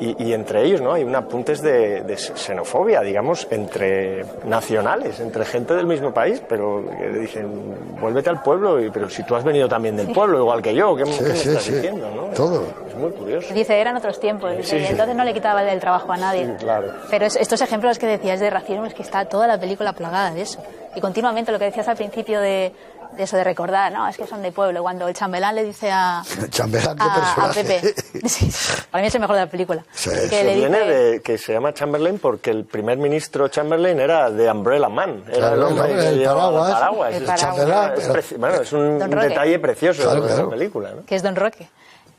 y entre ellos, ¿no? Hay un apuntes de xenofobia, digamos, entre nacionales, entre gente del mismo país, pero que dicen, vuélvete al pueblo, pero si tú has venido también del pueblo, igual que yo, ¿qué me estás diciendo, no? Todo. Es muy curioso. Dice, eran otros tiempos, dice, y entonces no le quitaba el trabajo a nadie. Sí, claro. Pero estos ejemplos que decías de racismo, es que está toda la película plagada de eso. Y continuamente lo que decías al principio de eso de recordar, no, es que son de pueblo. Cuando el chambelán le dice a Chambelán, qué a personaje. Pepe, sí, para mí es el mejor de la película. Sí, que eso le Viene dice, de que se llama Chamberlain porque el primer ministro Chamberlain era de Umbrella Man, era Claro, el hombre el que llevaba paraguas. El Es- paraguas. Chambelán, pero- bueno, es un Don Roque. detalle precioso Claro, de la claro. película, ¿no? que es Don Roque,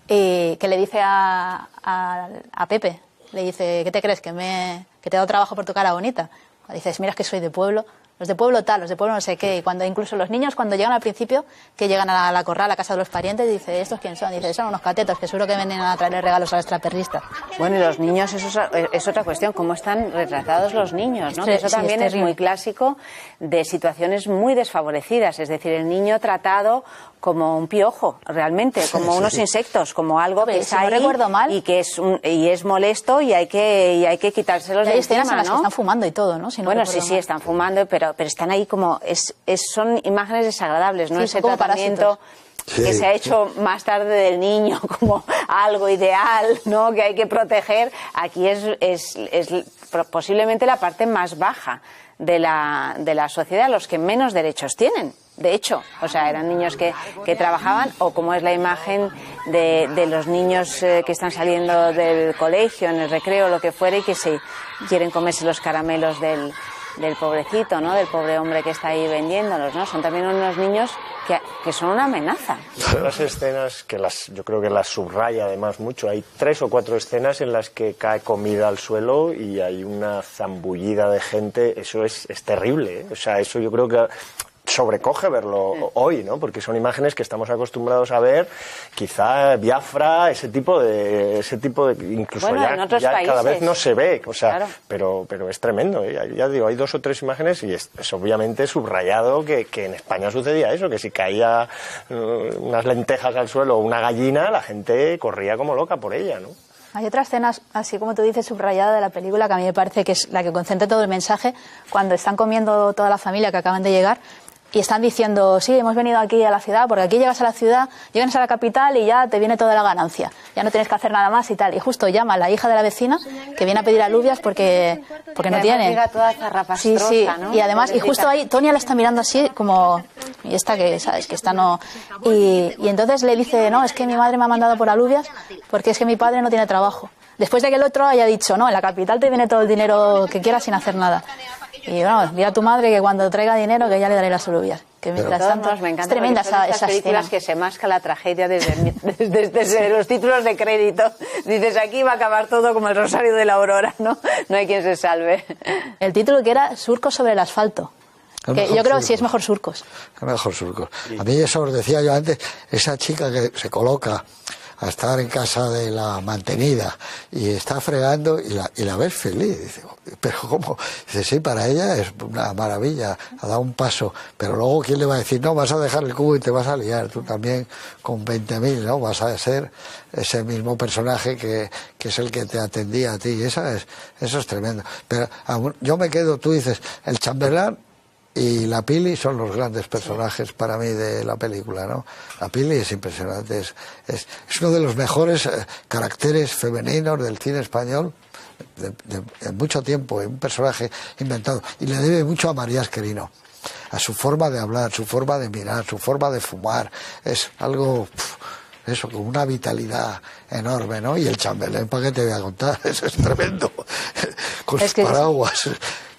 que le dice a Pepe, le dice, ¿qué te crees? Que te he dado trabajo por tu cara bonita. Dices, mira, es que soy de pueblo. Los de pueblo tal, los de pueblo no sé qué. Y cuando incluso los niños, cuando llegan al principio, que llegan a la corral, a la casa de los parientes, dice, ¿estos quién son? Dice, son unos catetos que seguro que vienen a traerle regalos a los extraperristas. Bueno, y los niños, eso es otra cuestión, cómo están retratados los niños, ¿no? Sí, Que eso sí, también es es terrible. muy clásico de situaciones muy desfavorecidas, es decir, el niño tratado como un piojo, realmente, como unos insectos, como algo que Hombre, está si no ahí recuerdo mal. y que es molesto y hay que quitárselos Y hay de escenas encima, en las que ¿no? están fumando y todo, ¿no? Si no Bueno, sí, recuerdo sí, mal. están fumando, pero están ahí como... son imágenes desagradables, ¿no? Sí, Ese son como tratamiento parásitos. que Sí. se ha hecho más tarde del niño como algo ideal, ¿no? Que hay que proteger. Aquí es posiblemente la parte más baja de la sociedad, los que menos derechos tienen. De hecho, o sea, eran niños que trabajaban, o como es la imagen de los niños que están saliendo del colegio, en el recreo, lo que fuera, y que se quieren comerse los caramelos del pobrecito, ¿no? Del pobre hombre que está ahí vendiéndolos, ¿no? Son también unos niños que son una amenaza. Las escenas que yo creo que las subraya además mucho. Hay 3 o 4 escenas en las que cae comida al suelo y hay una zambullida de gente. Eso es terrible, ¿eh? O sea, eso yo creo que sobrecoge verlo hoy, ¿no? Porque son imágenes que estamos acostumbrados a ver, quizá Biafra, ese tipo de incluso Bueno, en otros ya cada países. vez no se ve, o sea, Claro. pero es tremendo, ¿eh? Ya digo, hay 2 o 3 imágenes y es obviamente subrayado que en España sucedía eso, que si caía unas lentejas al suelo o una gallina, la gente corría como loca por ella, ¿no? Hay otra escena, así como tú dices, subrayada de la película, que a mí me parece que es la que concentra todo el mensaje, cuando están comiendo toda la familia que acaban de llegar y están diciendo, sí, hemos venido aquí a la ciudad, porque aquí llegas a la ciudad, llegas a la capital y ya te viene toda la ganancia, ya no tienes que hacer nada más y tal. Y justo llama a la hija de la vecina, que viene a pedir alubias porque no tiene. Llega toda zarrapastrosa, Sí, sí, ¿no? y además, y justo ahí, Tonia la está mirando así como, y esta que, ¿sabes? Que esta no... Y entonces le dice, no, es que mi madre me ha mandado por alubias porque es que mi padre no tiene trabajo. Después de que el otro haya dicho, no, en la capital te viene todo el dinero que quieras sin hacer nada. Y bueno, mira a tu madre que cuando traiga dinero que ya le daré las alubias. Que mientras tanto, Me encanta, es tremenda porque son esa estas películas escena. que se masca la tragedia desde los títulos de crédito. Dices, aquí va a acabar todo como el Rosario de la Aurora, ¿no? No hay quien se salve. El título que era Surcos sobre el asfalto. El Que mejor yo creo que Surcos. sí es mejor Surcos. El mejor Surcos. A mí eso os decía yo antes, esa chica que se coloca a estar en casa de la mantenida y está fregando y la ves feliz. Dice, pero ¿cómo? Dice, sí, para ella es una maravilla, ha dado un paso, pero luego ¿quién le va a decir, no, vas a dejar el cubo y te vas a liar tú también con 20.000, ¿no? Vas a ser ese mismo personaje que es el que te atendía a ti, y eso es tremendo. Pero yo me quedo, tú dices, el chambelán y la Pili son los grandes personajes para mí de la película, ¿no? La Pili es impresionante, es uno de los mejores caracteres femeninos del cine español de mucho tiempo, un personaje inventado, y le debe mucho a María Esquerino, a su forma de hablar, su forma de mirar, su forma de fumar, es algo... Eso, con una vitalidad enorme, ¿no? Y el chambelán, ¿para qué te voy a contar? Eso es tremendo. Con Es sus que- paraguas,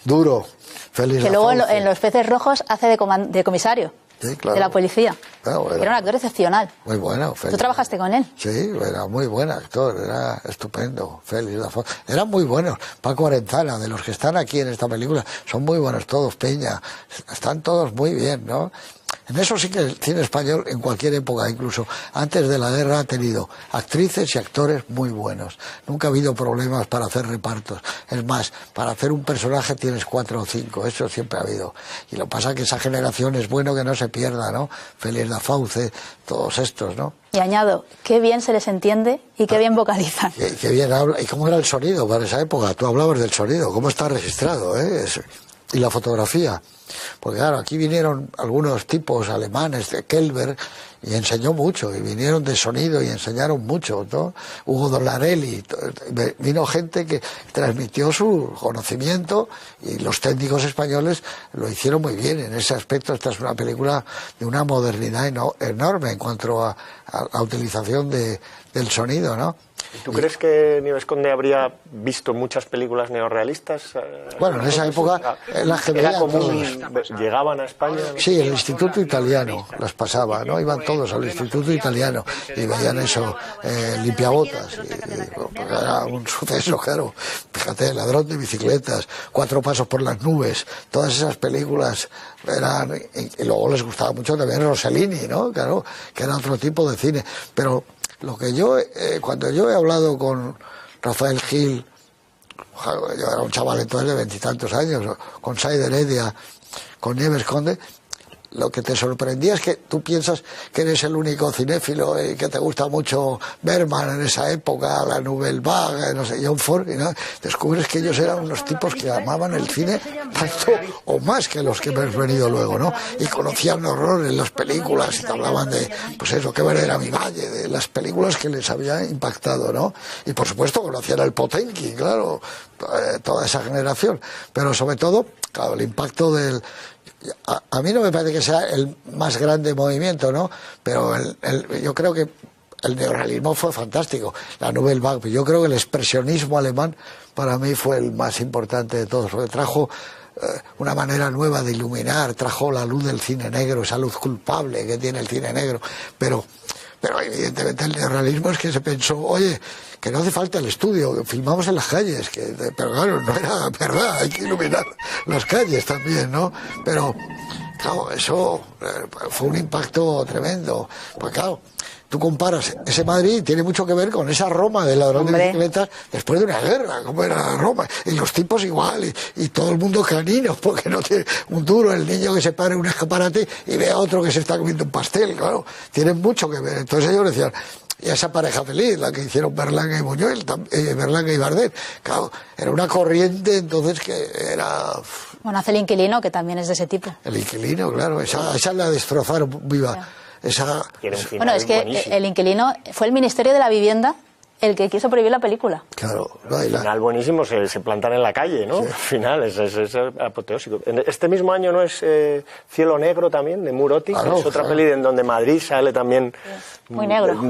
duro, feliz. Que luego en Los Peces Rojos hace de comisario. Sí, claro. De la policía. Claro, Era un actor excepcional. Muy bueno, Félix. ¿Tú trabajaste con él? Sí, era muy buen actor, era estupendo, Félix Lafont. Eran muy buenos. Paco Arenzana, de los que están aquí en esta película, son muy buenos todos, Peña. Están todos muy bien, ¿no? En eso sí que el cine español, en cualquier época, incluso antes de la guerra, ha tenido actrices y actores muy buenos. Nunca ha habido problemas para hacer repartos. Es más, para hacer un personaje tienes 4 o 5, eso siempre ha habido. Y lo que pasa es que esa generación es bueno que no se pierda, ¿no? Félix Dafauce, todos estos, ¿no? Y añado, qué bien se les entiende y qué bien vocalizan. Qué bien habla. ¿Y cómo era el sonido para esa época? Tú hablabas del sonido, cómo está registrado, ¿eh? Y la fotografía. Porque claro, aquí vinieron algunos tipos alemanes de Kelber y enseñó mucho, y vinieron de sonido y enseñaron mucho, ¿no? Hugo Dolarelli, vino gente que transmitió su conocimiento, y los técnicos españoles lo hicieron muy bien. En ese aspecto esta es una película de una modernidad enorme en cuanto a la utilización del sonido, ¿no? ¿Tú crees que Nieves Conde habría visto muchas películas neorrealistas? Bueno, en esa época las que era veían común, todos. ¿Llegaban a España? Sí, el Instituto Italiano las pasaba, ¿no? Iban todos al Instituto Italiano y veían eso, limpiabotas. Porque era un suceso, claro. Fíjate, El ladrón de bicicletas, Cuatro pasos por las nubes, todas esas películas eran... Y luego les gustaba mucho también Rossellini, ¿no? Claro, que era otro tipo de cine. Pero lo que cuando yo he hablado con Rafael Gil, yo era un chaval entonces de 20 y tantos años, con Said Heredia, con Nieves Conde, lo que te sorprendía es que tú piensas que eres el único cinéfilo y que te gusta mucho Bergman en esa época, la Nouvelle Vague, no sé, John Ford, y nada, descubres que ellos eran unos tipos que amaban el cine tanto o más que los que hemos venido luego, ¿no? Y conocían horror en las películas y te hablaban de, pues eso, qué ver era mi valle, de las películas que les había impactado, ¿no? Y por supuesto conocían el Potenkin, claro, toda esa generación, pero sobre todo, claro, el impacto del... A mí no me parece que sea el más grande movimiento, ¿no? Pero yo creo que el neorrealismo fue fantástico. La Nouvelle Vague, yo creo que el expresionismo alemán para mí fue el más importante de todos, porque trajo una manera nueva de iluminar, trajo la luz del cine negro, esa luz culpable que tiene el cine negro, pero evidentemente el neorrealismo es que se pensó, oye, que no hace falta el estudio, que filmamos en las calles, pero claro, no era verdad, hay que iluminar las calles también, ¿no? Pero, claro, eso fue un impacto tremendo, pues claro, tú comparas ese Madrid, tiene mucho que ver con esa Roma del ladrón de bicicletas después de una guerra, como era Roma, y los tipos igual, y todo el mundo canino, porque no tiene un duro, el niño que se para en un escaparate y ve a otro que se está comiendo un pastel, claro, tienen mucho que ver. Entonces ellos decían, y esa pareja feliz, la que hicieron Berlanga y Buñuel, Berlanga y Bardem, claro, era una corriente entonces que era... Bueno, hace El inquilino, que también es de ese tipo. El inquilino, claro, esa la destrozaron viva. Ya. Bueno, es que El inquilino fue el Ministerio de la Vivienda el que quiso prohibir la película. Claro, al final buenísimo, se plantan en la calle, ¿no? Sí. Al final es apoteósico. Este mismo año no es Cielo Negro también, de Murotti, claro, es otra peli en donde Madrid sale también... Sí. Muy negro.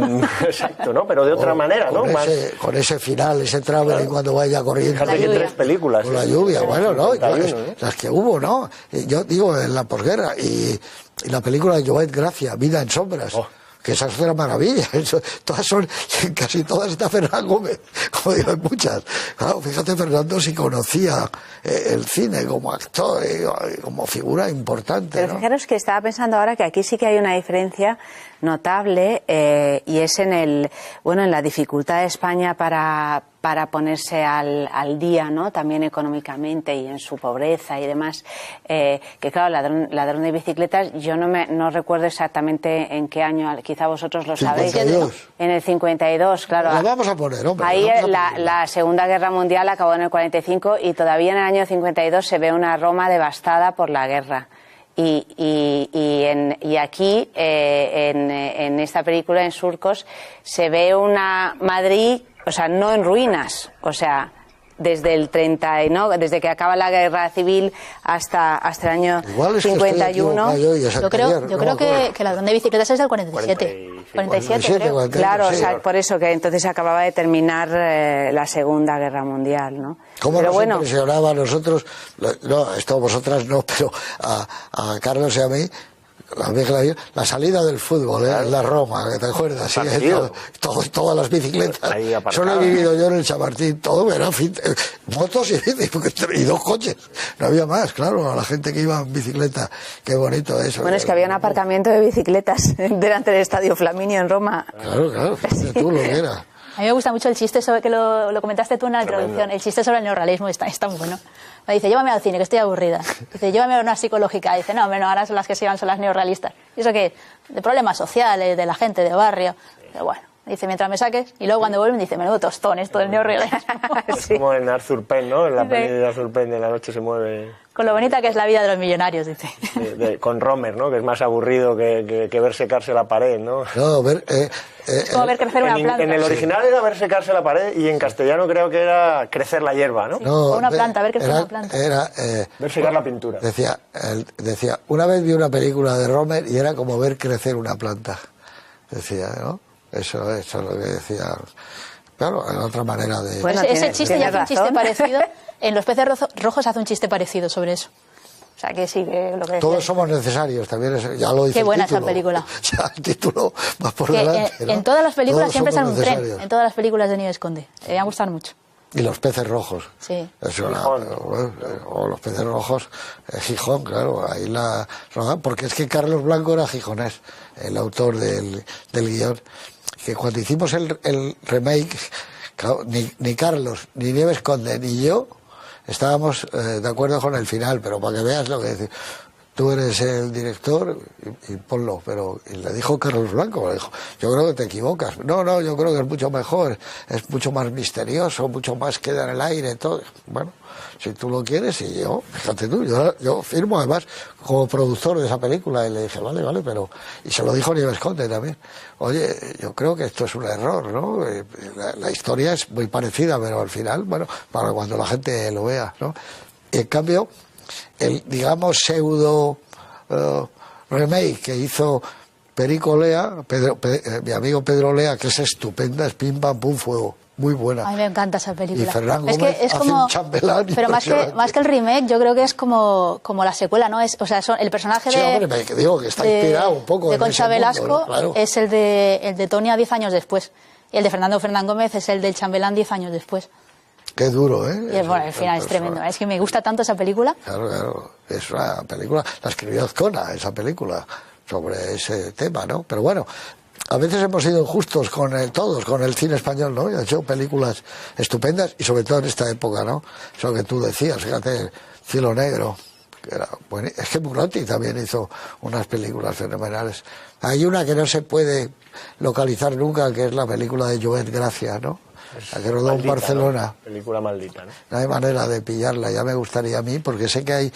Exacto, ¿no? Pero de otra manera, ¿no? Con ese final, ese traveling, claro, cuando vaya corriendo. Fíjate que 3 películas. Con la lluvia, bueno, ¿no? 51, las que hubo, ¿no? Yo digo, en la posguerra, y la película de Jovet Gracia, Vida en sombras. Oh. Que esa es una maravilla, casi todas está Fernán Gómez, como digo, muchas. Claro, fíjate, Fernando si conocía el cine como actor, como figura importante. Pero fijaros que estaba pensando ahora que aquí sí que hay una diferencia notable, y es en la dificultad de España para ponerse al día, ¿no? También económicamente y en su pobreza y demás, que claro, ladrón de bicicletas, yo no recuerdo exactamente en qué año, quizá vosotros lo sabéis. 52. En el 52, claro. La vamos a poner, hombre. Ahí la Segunda Guerra Mundial acabó en el 45 y todavía en el año 52 se ve una Roma devastada por la guerra. Y aquí, en esta película, en Surcos, se ve una Madrid, o sea, no en ruinas, o sea, desde el 30, ¿no? Desde que acaba la guerra civil hasta el año 51. Yo creo que Ladrón de bicicletas es del 47. 47, creo. Claro, sí. O sea, por eso que entonces acababa de terminar la Segunda Guerra Mundial, ¿no? ¿Cómo nos impresionaba a nosotros? No, esto vosotras no, pero a Carlos y a mí, La salida del fútbol, en la Roma, ¿te acuerdas? Sí, todas las bicicletas. Solo he vivido yo en el Chamartín, todo era motos y 2 coches. No había más, claro, a la gente que iba en bicicleta. Qué bonito eso. Bueno, es que había un aparcamiento de bicicletas delante del Estadio Flaminio en Roma. Claro, fíjate tú lo que era. A mí me gusta mucho el chiste sobre que lo comentaste tú en la introducción. El chiste sobre el neorrealismo está muy bueno. Me dice, llévame al cine, que estoy aburrida. Dice, llévame a una psicológica. Dice, no, ahora son las que se llevan, son las neorrealistas. ¿Y eso qué? De problemas sociales, de la gente, de barrio. Pero bueno, dice, mientras me saques. Y luego cuando vuelven dice, menudo tostón esto del neorrealismo. Es como en Arthur Penn, ¿no? En la peli de Arthur Penn, de La noche se mueve. Con lo bonita que es la vida de los millonarios, dice. Con Romer, ¿no? Que es más aburrido que ver secarse la pared, ¿no? No, es como ver crecer una planta. En el original era ver secarse la pared y en castellano creo que era crecer la hierba, ¿no? O una planta, ver crecer una planta. Ver secar la pintura. Decía, una vez vi una película de Romer y era como ver crecer una planta. Decía, ¿no? Eso es lo que decía. Claro, en otra manera de... Bueno, ese chiste ya hace un chiste parecido. En Los peces rojos hace un chiste parecido sobre eso. O sea que sí, que lo que todos somos necesarios, también ya lo dice. Qué buena el título. Esa película. Ya el título va por delante, ¿no? En todas las películas todos siempre sale un tren. necesarios. En todas las películas de Nieves Conde. Me va a gustar mucho. Y Los peces rojos. Sí. O Los peces rojos, Gijón, claro, ahí porque es que Carlos Blanco era gijonés, el autor del guión. Que cuando hicimos el remake, claro, ni Carlos, ni Nieves Conde, ni yo estábamos de acuerdo con el final, pero para que veas lo que dice, tú eres el director y ponlo, y le dijo Carlos Blanco, le dijo, yo creo que te equivocas. No, yo creo que es mucho mejor, es mucho más misterioso, mucho más queda en el aire, todo. Bueno, si tú lo quieres, y yo, fíjate tú, yo firmo además como productor de esa película, y le dije, vale, y se lo dijo Nieves Conde también. Oye, yo creo que esto es un error, ¿no? La historia es muy parecida, pero al final, bueno, para cuando la gente lo vea, ¿no? Y en cambio, el, digamos, pseudo remake que hizo Perico Lea, mi amigo Pedro Lea, que es estupenda, es pim pam pum fuego, muy buena. A mí me encanta esa película. Y Fernán Gómez es hace como, un chambelán. pero más que el remake, yo creo que es como la secuela, ¿no? O sea, el personaje digo que está inspirado un poco de en Concha Velasco, mundo, ¿no? Claro. Es el de Tonia 10 años después. Y el de Fernán Gómez es el del chambelán 10 años después. Qué duro, ¿eh? Y bueno, al final es tremendo. Es que me gusta tanto esa película. Claro. Es una película, la escribió Azcona, esa película, sobre ese tema, ¿no? Pero bueno, a veces hemos sido injustos todos con el cine español, ¿no? Y ha hecho películas estupendas y sobre todo en esta época, ¿no? Eso que tú decías, fíjate, Cielo Negro. Es que Murotti también hizo unas películas fenomenales. Hay una que no se puede localizar nunca, que es la película de Joet Gracia, ¿no? La que rodó en Barcelona. ¿No? Película maldita, ¿no? No hay manera de pillarla, ya me gustaría a mí, porque sé que hay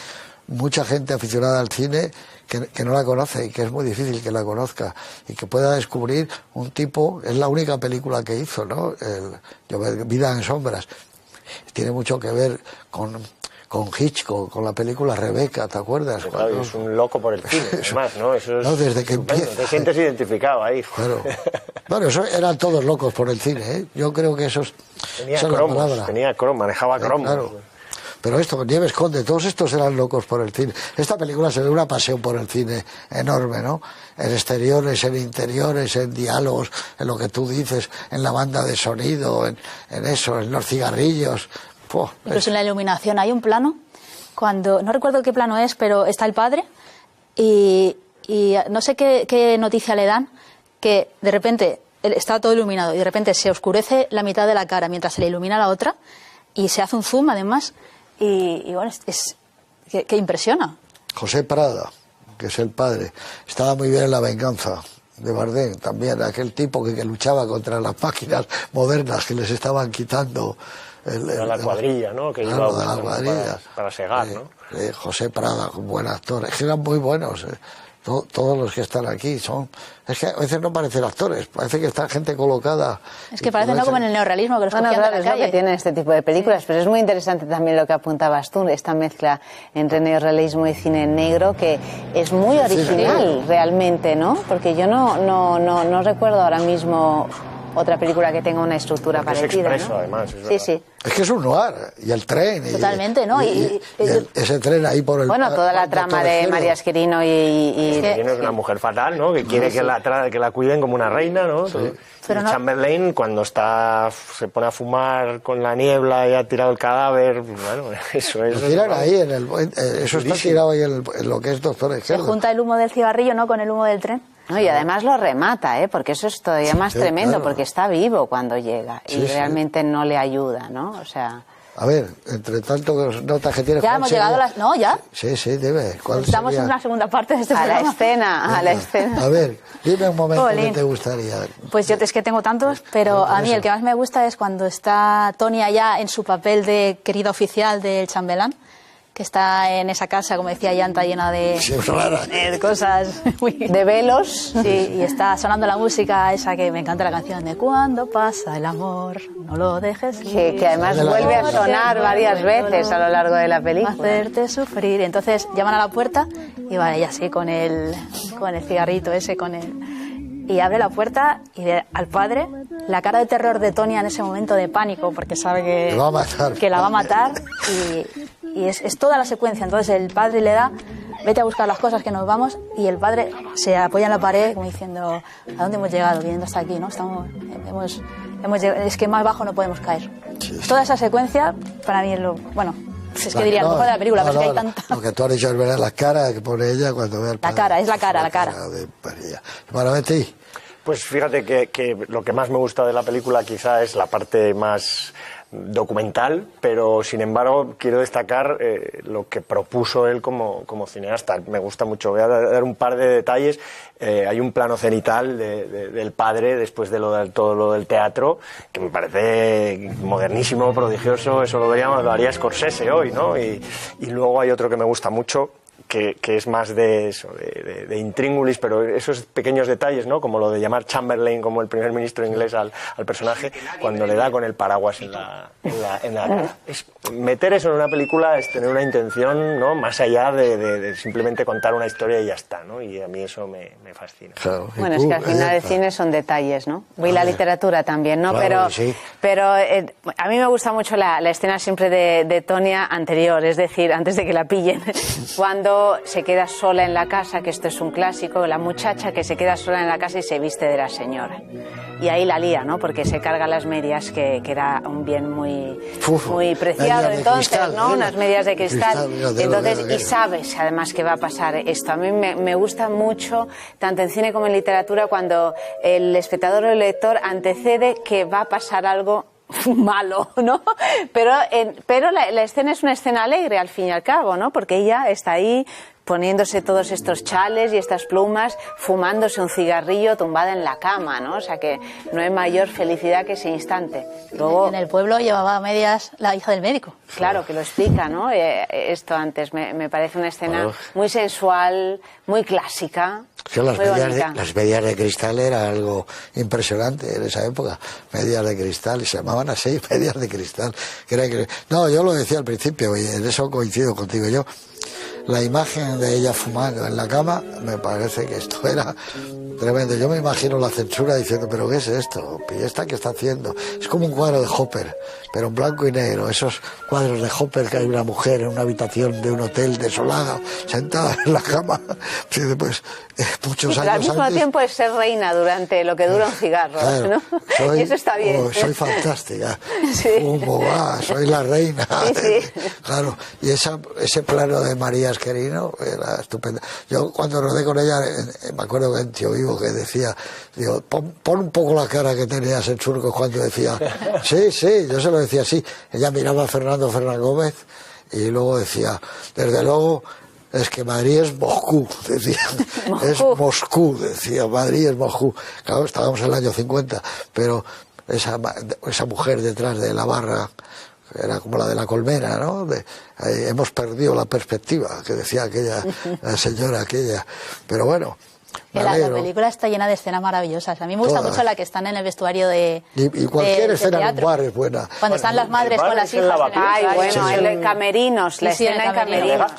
mucha gente aficionada al cine que no la conoce y que es muy difícil que la conozca y que pueda descubrir un tipo, es la única película que hizo, ¿no? Vida en sombras. Tiene mucho que ver con Hitchcock, con la película Rebeca, ¿te acuerdas? Claro, es un loco por el cine, además, ¿no? Eso es, no, desde que empieza. Te sientes identificado ahí. Claro. Bueno, eso eran todos locos por el cine, ¿eh? Yo creo que tenía cromos, manejaba cromos. Claro. Pero esto, Nieves Conde, todos estos eran locos por el cine. Esta película se ve una pasión por el cine enorme, ¿no? En exteriores, en interiores, en diálogos, en lo que tú dices, en la banda de sonido, en eso, en los cigarrillos. Incluso en la iluminación hay un plano, no recuerdo qué plano es, pero está el padre y no sé qué noticia le dan, que de repente está todo iluminado y de repente se oscurece la mitad de la cara mientras se le ilumina la otra y se hace un zoom además y bueno, que impresiona. José Prada, que es el padre, estaba muy bien en La venganza de Bardem, también aquel tipo que luchaba contra las máquinas modernas que les estaban quitando la cuadrilla, ¿no? Que claro, iba la cuadrilla. Para segar, ¿no? José Prada, un buen actor. Es que eran muy buenos. Todos los que están aquí son... Es que a veces no parecen actores, parece que está gente colocada. Es que parece no como en el neorrealismo, que los cogían de la es calle. Lo que tienen este tipo de películas, pero es muy interesante también lo que apuntabas tú, esta mezcla entre neorrealismo y cine negro, que es muy original realmente, ¿no? Porque yo no recuerdo ahora mismo otra película que tenga una estructura Porque parecida. es expreso, ¿no? además. Sí, sí. Es que es un noir, y el tren. Totalmente, ¿no? Ese tren ahí por el... Bueno, toda la trama de María Esquerino y Esquerino es una mujer fatal, ¿no? Que quiere que la cuiden como una reina, ¿no? Sí. Pero no... Chamberlain, cuando se pone a fumar con la niebla y ha tirado el cadáver, bueno, eso es... Lo tiran ahí, eso está tirado ahí en lo que es Doctor Excelsior. Se junta el humo del cigarrillo, ¿no?, con el humo del tren. No, y además lo remata, porque eso es todavía más tremendo, claro. Porque está vivo cuando llega y realmente no le ayuda, ¿no? O sea... A ver, entre tanto notas que tienes... Ya hemos llegado a las... ¿No, ya? Sí, debe. Estamos en una segunda parte de este programa. A la escena. A ver, dime un momento que te gustaría. Pues yo es que tengo tantos, pero a mí el que más me gusta es cuando está Tony allá en su papel de querida oficial del chambelán, que está en esa casa, como decía Yanta, llena de cosas de velos. Sí, y está sonando la música esa que me encanta, la canción de Cuando pasa el amor, no lo dejes ir. Que además vuelve a sonar varias veces a lo largo de la película. Hacerte sufrir. Entonces llaman a la puerta y vale, ya sí, con el cigarrito ese, y abre la puerta y ve al padre, la cara de terror de Tonya en ese momento de pánico, porque sabe que la va a matar y es toda la secuencia. Entonces el padre le da, vete a buscar las cosas que nos vamos, y el padre se apoya en la pared como diciendo, ¿a dónde hemos llegado? Viniendo hasta aquí, ¿no? Hemos llegado, es que más bajo no podemos caer. Sí. Toda esa secuencia para mí es lo... Bueno, es que diría lo mejor de la película, pero es que hay tanta... Lo que tú has dicho es ver la cara que pone ella cuando ve al padre. La cara, es la cara. Para Betty. Pues fíjate que lo que más me gusta de la película quizá es la parte más documental, pero sin embargo quiero destacar lo que propuso él como cineasta. Me gusta mucho. Voy a dar un par de detalles. Hay un plano cenital del padre después de todo lo del teatro que me parece modernísimo, prodigioso. Eso lo haría Scorsese hoy, ¿no? Y luego hay otro que me gusta mucho, que es más de eso, de intríngulis, pero esos pequeños detalles, ¿no? Como lo de llamar Chamberlain como el primer ministro inglés al personaje, cuando le da con el paraguas en la cara. Meter eso en una película es tener una intención, ¿no?, más allá de simplemente contar una historia y ya está, ¿no? Y a mí eso me fascina. Claro. Bueno, es que al final el cine son detalles, ¿no? Y la literatura también, ¿no? Claro, pero a mí me gusta mucho la escena siempre de Tonya anterior, es decir, antes de que la pillen, cuando se queda sola en la casa, que esto es un clásico, la muchacha que se queda sola en la casa y se viste de la señora. Y ahí la lía, ¿no? Porque se carga las medias, que era un bien muy preciado entonces, cristal, ¿no? Unas medias de cristal. Entonces, y sabes además que va a pasar esto. A mí me gusta mucho, tanto en cine como en literatura, cuando el espectador o el lector antecede que va a pasar algo malo, ¿no? Pero la escena es una escena alegre al fin y al cabo, ¿no? Porque ella está ahí poniéndose todos estos chales y estas plumas, fumándose un cigarrillo, tumbada en la cama, ¿no? O sea que no hay mayor felicidad que ese instante. Luego, en el pueblo llevaba a medias la hija del médico. Claro, que lo explica, ¿no? Esto antes. Me parece una escena muy sensual, muy clásica. Sí, las medias de cristal era algo impresionante en esa época. Medias de cristal, y se llamaban así, medias de cristal. No, yo lo decía al principio, y en eso coincido contigo. La imagen de ella fumando en la cama, me parece que esto era tremendo. Yo me imagino la censura diciendo, ¿pero qué es esto? ¿Y esta qué está haciendo? Es como un cuadro de Hopper, pero en blanco y negro. Esos cuadros de Hopper que hay una mujer en una habitación de un hotel desolado, sentada en la cama. Pues muchos años al mismo tiempo es ser reina durante lo que dura un cigarro, claro, ¿no? Y eso está bien. Soy fantástica. Sí. Soy la reina. Sí. Claro. Y ese plano de María Esquerino era estupendo. Yo cuando rodé con ella, me acuerdo que en Tío Vivo que decía, digo, pon un poco la cara que tenías en Surcos cuando decía, sí, yo se lo decía así. Ella miraba a Fernando Fernández Gómez y luego decía, desde luego, es que Madrid es Moscú, decía. Es Moscú, decía, Madrid es Moscú. Claro, estábamos en el año 50, pero esa mujer detrás de la barra era como la de la colmena, ¿no? Hemos perdido la perspectiva, que decía aquella la señora aquella. Pero bueno, La película está llena de escenas maravillosas. A mí me gusta mucho la que están en el vestuario de y cualquier escena en un bar es buena. Cuando están las madres con las hijas. Ay, bueno, el camerinos, la escena en camerinos.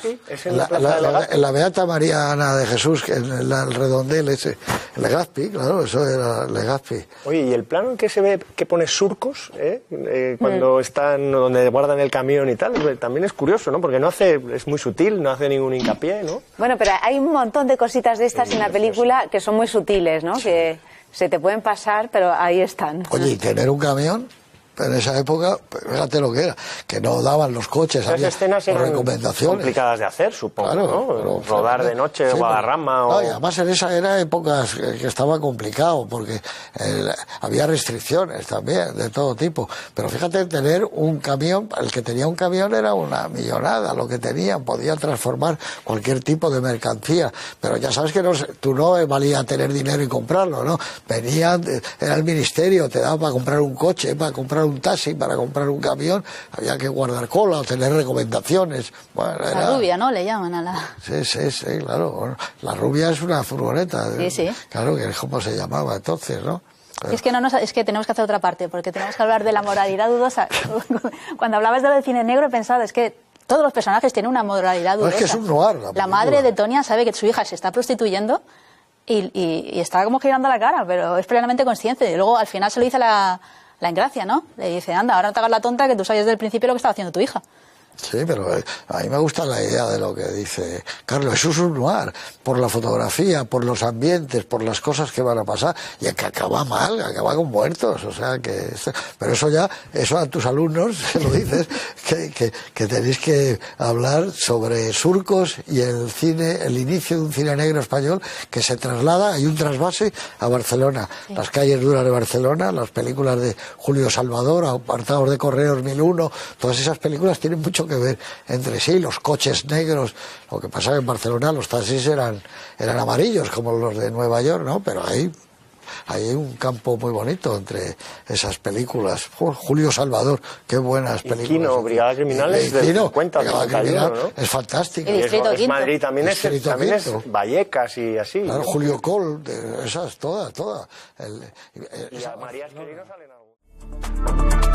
En la Beata María Ana de Jesús, en el redondel ese, en Legazpi, claro, eso era Legazpi. Oye, ¿y el plano en que se ve que pone surcos, cuando están, donde guardan el camión y tal? También es curioso, ¿no? Porque no hace, es muy sutil, no hace ningún hincapié, ¿no? Bueno, pero hay un montón de cositas de estas en la película que son muy sutiles, ¿no? Que se te pueden pasar, pero ahí están. Oye, y tener un camión en esa época, fíjate lo que era, que no daban los coches, había escenas recomendaciones complicadas de hacer, supongo, claro, ¿no? Rodar de noche de Guadarrama o... No, y además en esa era épocas que estaba complicado, porque había restricciones también, de todo tipo. Pero fíjate, tener un camión, el que tenía un camión era una millonada, lo que tenían, podía transformar cualquier tipo de mercancía. Pero ya sabes que tú no valía tener dinero y comprarlo, ¿no? Venían, era el ministerio, te daba para comprar un coche, para comprar un taxi, para comprar un camión, había que guardar cola o tener recomendaciones. Bueno, la rubia, ¿no? Le llaman a la... Sí, claro. Bueno, la rubia es una furgoneta. Sí. Claro, que es como se llamaba entonces, ¿no? Es que, es que tenemos que hacer otra parte, porque tenemos que hablar de la moralidad dudosa. Cuando hablabas de lo del cine negro he pensado, es que todos los personajes tienen una moralidad dudosa. No, es que es un noir. La madre de Tonia sabe que su hija se está prostituyendo y está como girando la cara, pero es plenamente consciente. Y luego al final se lo dice la Engracia, ¿no? Le dice, anda, ahora no te hagas la tonta, que tú sabías desde el principio lo que estaba haciendo tu hija. Sí, pero a mí me gusta la idea de lo que dice Carlos. Eso es un noir, por la fotografía, por los ambientes, por las cosas que van a pasar, y que acaba mal, acaba con muertos, o sea que... Pero eso a tus alumnos se lo dices, que tenéis que hablar sobre Surcos y el cine, el inicio de un cine negro español que se traslada, hay un trasvase a Barcelona, sí. Las calles duras de Barcelona, las películas de Julio Salvador, Apartados de Correos 1001, todas esas películas tienen mucho que ver entre sí, los coches negros, lo que pasa en Barcelona los taxis eran amarillos como los de Nueva York, ¿no? Pero hay un campo muy bonito entre esas películas. Julio Salvador, qué buenas películas. Quino, Brigada Criminales del 50, ¿no? Es fantástico. Y Distrito Quinto. Madrid también es Vallecas y así. Claro, ¿no? Julio Col, esas todas. Y a María Esquerino salen algo.